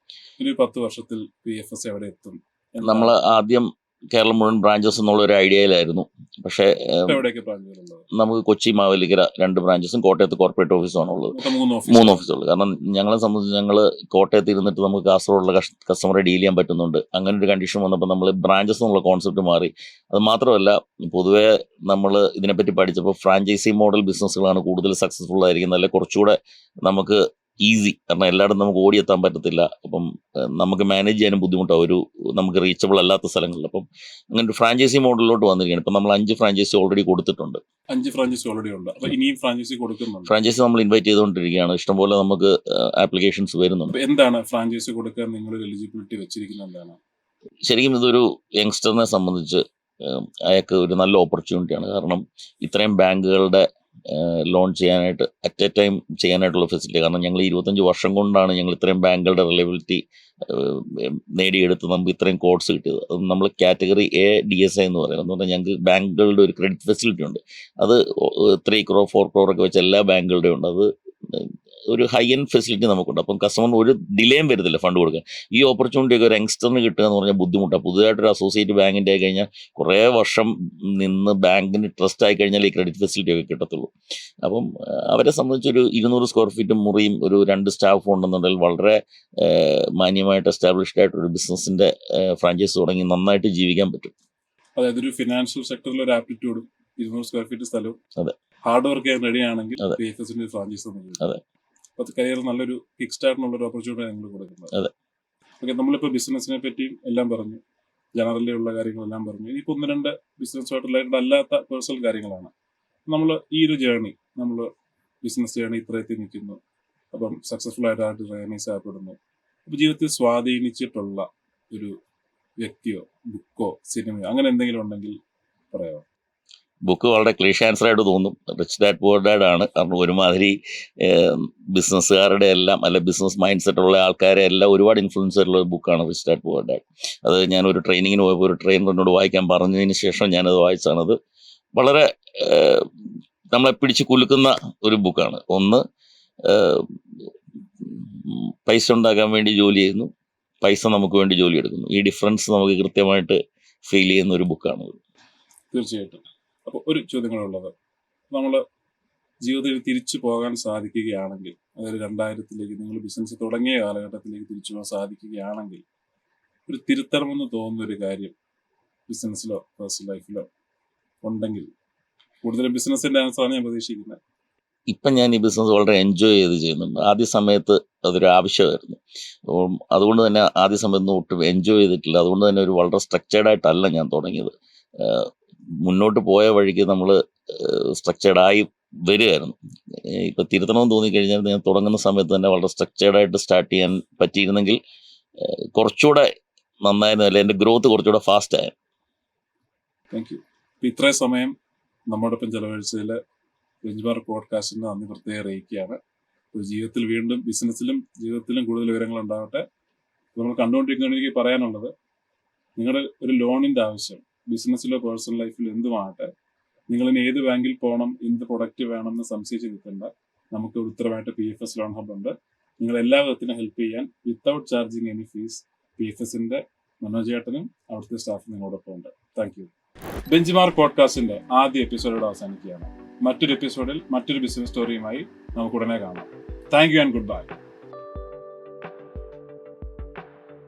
ഒരു 10 വർഷത്തിൽ PFS എവിടെ എത്തും? നമ്മൾ ആദ്യം കേരളം മുഴുവൻ ബ്രാഞ്ചസ് എന്നുള്ള ഒരു ഐഡിയയിലായിരുന്നു. പക്ഷേ നമുക്ക് കൊച്ചി, മാവേലിക്കര 2 ബ്രാഞ്ചസും കോട്ടയത്ത് കോർപ്പറേറ്റ് ഓഫീസുമാണ് ഉള്ളത്. 3 ഓഫീസുള്ളത്. കാരണം ഞങ്ങളെ സംബന്ധിച്ച് ഞങ്ങൾ കോട്ടയത്ത് ഇരുന്നിട്ട് നമുക്ക് കാസർഗോഡുള്ള കസ്റ്റമറെ ഡീൽ ചെയ്യാൻ പറ്റുന്നുണ്ട്. അങ്ങനെ ഒരു കണ്ടീഷൻ വന്നപ്പോൾ നമ്മൾ ബ്രാഞ്ചസ് എന്നുള്ള കോൺസെപ്റ്റ് മാറി. അത് മാത്രമല്ല, പൊതുവേ നമ്മൾ ഇതിനെപ്പറ്റി പഠിച്ചപ്പോൾ ഫ്രാഞ്ചൈസി മോഡൽ ബിസിനസ്സുകളാണ് കൂടുതൽ സക്സസ്ഫുൾ ആയിരിക്കുന്നത്, അല്ലെങ്കിൽ കുറച്ചുകൂടെ നമുക്ക് ഈസി. കാരണം എല്ലായിടും നമുക്ക് ഓടിയെത്താൻ പറ്റത്തില്ല. അപ്പം നമുക്ക് മാനേജ് ചെയ്യാനും ബുദ്ധിമുട്ടാണ് നമുക്ക് റീച്ചബിൾ അല്ലാത്ത സ്ഥലങ്ങളിൽ. അപ്പം അങ്ങനെ ഒരു ഫ്രാഞ്ചൈസി മോഡലിലോട്ട് വന്നിരിക്കുകയാണ്. ഇപ്പം നമ്മൾ 5 ഫ്രാഞ്ചൈസി ഓൾറെഡി കൊടുത്തിട്ടുണ്ട്. 5 ഫ്രാഞ്ചൈസി ഓൾറെഡി ഉണ്ട്. അപ്പോൾ ഇനിയും ഫ്രാഞ്ചൈസി കൊടുക്കുന്നുണ്ട്. ഫ്രാഞ്ചൈസി നമ്മൾ ഇൻവൈറ്റ് ചെയ്തുകൊണ്ടിരിക്കുകയാണ്. ഇഷ്ടംപോലെ നമുക്ക് ആപ്ലിക്കേഷൻസ് വരുന്നുണ്ട്. എന്താണ് ഫ്രാഞ്ചൈസി കൊടുക്കാൻ നിങ്ങൾ എലിജിബിലിറ്റി വെച്ചിരിക്കുന്നത്? എന്താണ്? ശരിക്കും ഇതൊരു യങ്സ്റ്ററിനെ സംബന്ധിച്ച് അയാൾക്ക് ഒരു നല്ല ഓപ്പർച്യൂണിറ്റിയാണ്. കാരണം ഇത്രയും ബാങ്കുകളുടെ ലോൺ ചെയ്യാനായിട്ട് അറ്റ് എ ടൈം ചെയ്യാനായിട്ടുള്ള ഫെസിലിറ്റി. കാരണം ഞങ്ങൾ 25 വർഷം കൊണ്ടാണ് ഞങ്ങൾ ഇത്രയും ബാങ്കുകളുടെ റിലയബിലിറ്റി നേടിയെടുത്ത് നമുക്ക് ഇത്രയും കോഡ്സ് കിട്ടിയത്. അത് നമ്മൾ കാറ്റഗറി A DSI എന്ന് പറയുന്നത്. എന്ന് പറഞ്ഞാൽ ഞങ്ങൾക്ക് ബാങ്കുകളുടെ ഒരു ക്രെഡിറ്റ് ഫെസിലിറ്റി ഉണ്ട്. അത് 3 crore 4 crore ഒക്കെ വെച്ച് എല്ലാ ബാങ്കുകളുടെയും ഉണ്ട്. അത് ഒരു ഹൈ എൻഡ് ഫെസിലിറ്റി നമുക്കുണ്ട്. അപ്പം കസ്റ്റമറിന് ഒരു ഡിലേയും വരുന്നില്ല ഫണ്ട് കൊടുക്കാൻ. ഈ ഓപ്പർച്യൂണിറ്റി ഒക്കെ ഒരു യങ്സ്റ്ററിന് കിട്ടുക എന്ന് പറഞ്ഞാൽ ബുദ്ധിമുട്ടാണ്. പുതുതായിട്ടൊരു അസോസിയേറ്റ് ബാങ്കിൻ്റെ ആയി കഴിഞ്ഞാൽ കുറേ വർഷം നിന്ന് ബാങ്കിന് ട്രസ്റ്റ് ആയി കഴിഞ്ഞാൽ ഈ ക്രെഡിറ്റ് ഫെസിലിറ്റി ഒക്കെ കിട്ടത്തുള്ളൂ. അപ്പം അവരെ സംബന്ധിച്ചൊരു 200 സ്ക്വയർ ഫീറ്റ് മുറിയും ഒരു 2 സ്റ്റാഫ് ഉണ്ടെന്നുണ്ടെങ്കിൽ വളരെ മാന്യമായിട്ട് എസ്റ്റാബ്ലിഷ്ഡ് ആയിട്ടൊരു ബിസിനസ്സിൻ്റെ ഫ്രാഞ്ചൈസ് തുടങ്ങി നന്നായിട്ട് ജീവിക്കാൻ പറ്റും. അതായത് ഒരു ഫിനാൻഷ്യൽ സെക്ടറിൽ ഒരു ആപ്റ്റിറ്റ്യൂഡും 200 സ്ക്വയർ ഫീറ്റ് സ്ഥലവും അതെ ഹാർഡ് വർക്ക് ചെയ്യാൻ റെഡി ആണെങ്കിൽ PFSന്റെ ഫ്രാഞ്ചൈസ് അതെ അപ്പോൾ കരിയർ നല്ലൊരു കിക്ക് സ്റ്റാർട്ടിനുള്ളൊരു ഓപ്പർച്യൂണിറ്റി നിങ്ങൾ കൊടുക്കുന്നത്. അതെ. ഓക്കെ, നമ്മളിപ്പോൾ ബിസിനസ്സിനെ പറ്റിയും എല്ലാം പറഞ്ഞു, ജനറലി ഉള്ള കാര്യങ്ങളെല്ലാം പറഞ്ഞു. ഇനിയിപ്പോൾ 1-2 ബിസിനസ്സുമായിട്ട് റിലേറ്റഡ് അല്ലാത്ത പേഴ്സണൽ കാര്യങ്ങളാണ്. നമ്മൾ ഈ ഒരു ജേർണി, നമ്മൾ ബിസിനസ് ജേർണി ഇത്രയത്തിൽ നിൽക്കുന്നു, അപ്പം സക്സസ്ഫുൾ ആയിട്ട് റെക്കഗ്നൈസ് ആക്കപ്പെടുന്നു. അപ്പോൾ ജീവിതത്തിൽ സ്വാധീനിച്ചിട്ടുള്ള ഒരു വ്യക്തിയോ ബുക്കോ സിനിമയോ അങ്ങനെ എന്തെങ്കിലും ഉണ്ടെങ്കിൽ പറയാമോ? ബുക്ക് വളരെ ക്ലീഷ ആൻസറായിട്ട് തോന്നും. റിച്ച് ഡാഡ് പുവർ ഡാഡ് ആണ്. കാരണം ഒരുമാതിരി ബിസിനസ്സുകാരുടെ എല്ലാം അല്ലെ ബിസിനസ് മൈൻഡ് സെറ്റ് ഉള്ള ആൾക്കാരെ എല്ലാം ഒരുപാട് ഇൻഫ്ലുവൻസ് ആയിട്ടുള്ള ഒരു ബുക്കാണ് റിച്ച് ഡാഡ് പുവർ ഡാഡ്. അത് ഞാനൊരു ട്രെയിനിങ്ങിന് പോയപ്പോൾ ഒരു ട്രെയിനറിനോട് വായിക്കാൻ പറഞ്ഞതിന് ശേഷം ഞാനത് വായിച്ചാണത്. വളരെ നമ്മളെ പിടിച്ച് കുലുക്കുന്ന ഒരു ബുക്കാണ്. ഒന്ന്, പൈസ ഉണ്ടാക്കാൻ വേണ്ടി ജോലി ചെയ്യുന്നു, പൈസ നമുക്ക് വേണ്ടി ജോലി എടുക്കുന്നു. ഈ ഡിഫറൻസ് നമുക്ക് കൃത്യമായിട്ട് ഫീൽ ചെയ്യുന്ന ഒരു ബുക്കാണ്. തീർച്ചയായിട്ടും. അപ്പോൾ ഒരു ചോദ്യങ്ങളുള്ളത്, നമ്മൾ ജീവിതത്തിൽ തിരിച്ചു പോകാൻ സാധിക്കുകയാണെങ്കിൽ, അതായത് 2000-ലേക്ക് നിങ്ങൾ ബിസിനസ് തുടങ്ങിയ കാലഘട്ടത്തിലേക്ക് തിരിച്ചു പോകാൻ സാധിക്കുകയാണെങ്കിൽ, ഒരു തിരുത്തണമെന്ന് തോന്നുന്ന ഒരു കാര്യം ബിസിനസ്സിലോ പേഴ്സണൽ ലൈഫിലോ ഉണ്ടെങ്കിൽ, കൂടുതലും ബിസിനസിന്റെ ആൻസറാണ് ഞാൻ പ്രതീക്ഷിക്കുന്നത്. ഇപ്പം ഞാൻ ഈ ബിസിനസ് വളരെ എൻജോയ് ചെയ്ത് ചെയ്യുന്നുണ്ട്. ആദ്യ സമയത്ത് അതൊരു ആവശ്യമായിരുന്നു. അതുകൊണ്ട് തന്നെ ആദ്യ സമയത്ത് ഒട്ടും എൻജോയ് ചെയ്തിട്ടില്ല. അതുകൊണ്ട് തന്നെ ഒരു വളരെ സ്ട്രക്ചേർഡായിട്ടല്ല ഞാൻ തുടങ്ങിയത്. മുന്നോട്ട് പോയ വഴിക്ക് നമ്മൾ സ്ട്രക്ചേർഡായി വരികയായിരുന്നു. ഇപ്പം തിരുത്തണമെന്ന് തോന്നിക്കഴിഞ്ഞാൽ ഞാൻ തുടങ്ങുന്ന സമയത്ത് തന്നെ വളരെ സ്ട്രക്ചേർഡായിട്ട് സ്റ്റാർട്ട് ചെയ്യാൻ പറ്റിയിരുന്നെങ്കിൽ കുറച്ചുകൂടെ നന്നായിരുന്നു. അല്ലെങ്കിൽ എൻ്റെ ഗ്രോത്ത് കുറച്ചുകൂടെ ഫാസ്റ്റ് ആയിരുന്നു. Thank you. ഇത്രയും സമയം നമ്മോടൊപ്പം ചെലവഴിച്ചതിൽ ബെഞ്ച്മാർക്ക് പോഡ്കാസ്റ്റിന് നന്ദി പ്രത്യേകം അറിയിക്കുകയാണ്. ജീവിതത്തിൽ വീണ്ടും ബിസിനസ്സിലും ജീവിതത്തിലും കൂടുതൽ വിവരങ്ങൾ ഉണ്ടാവട്ടെ. നമ്മൾ കണ്ടുകൊണ്ടിരിക്കുന്നതിന് എനിക്ക് പറയാനുള്ളത്, നിങ്ങളുടെ ഒരു ലോണിൻ്റെ ആവശ്യം ബിസിനസ്സിലോ പേഴ്സണൽ ലൈഫിലോ എന്തുമാകട്ടെ, നിങ്ങളിനി ഏത് ബാങ്കിൽ പോകണം, എന്ത് പ്രൊഡക്റ്റ് വേണമെന്ന് സംശയിച്ച് നിൽക്കേണ്ട. നമുക്ക് ഉത്തരമായിട്ട് PFS ലോൺ ഹബ് ഉണ്ട്. നിങ്ങൾ എല്ലാ വിധത്തിനും ഹെൽപ്പ് ചെയ്യാൻ വിത്തൗട്ട് ചാർജിങ് എനി ഫീസ് PFSന്റെ മനോജേട്ടനും അവിടുത്തെ സ്റ്റാഫും നിങ്ങളോടൊപ്പം ഉണ്ട്. Thank you. ബെഞ്ച്മാർക്ക് പോഡ്കാസ്റ്റിന്റെ ആദ്യ എപ്പിസോഡോട് അവസാനിക്കുകയാണ്. മറ്റൊരു എപ്പിസോഡിൽ മറ്റൊരു ബിസിനസ് സ്റ്റോറിയുമായി നമുക്ക് ഉടനെ കാണാം. Thank you and good bye.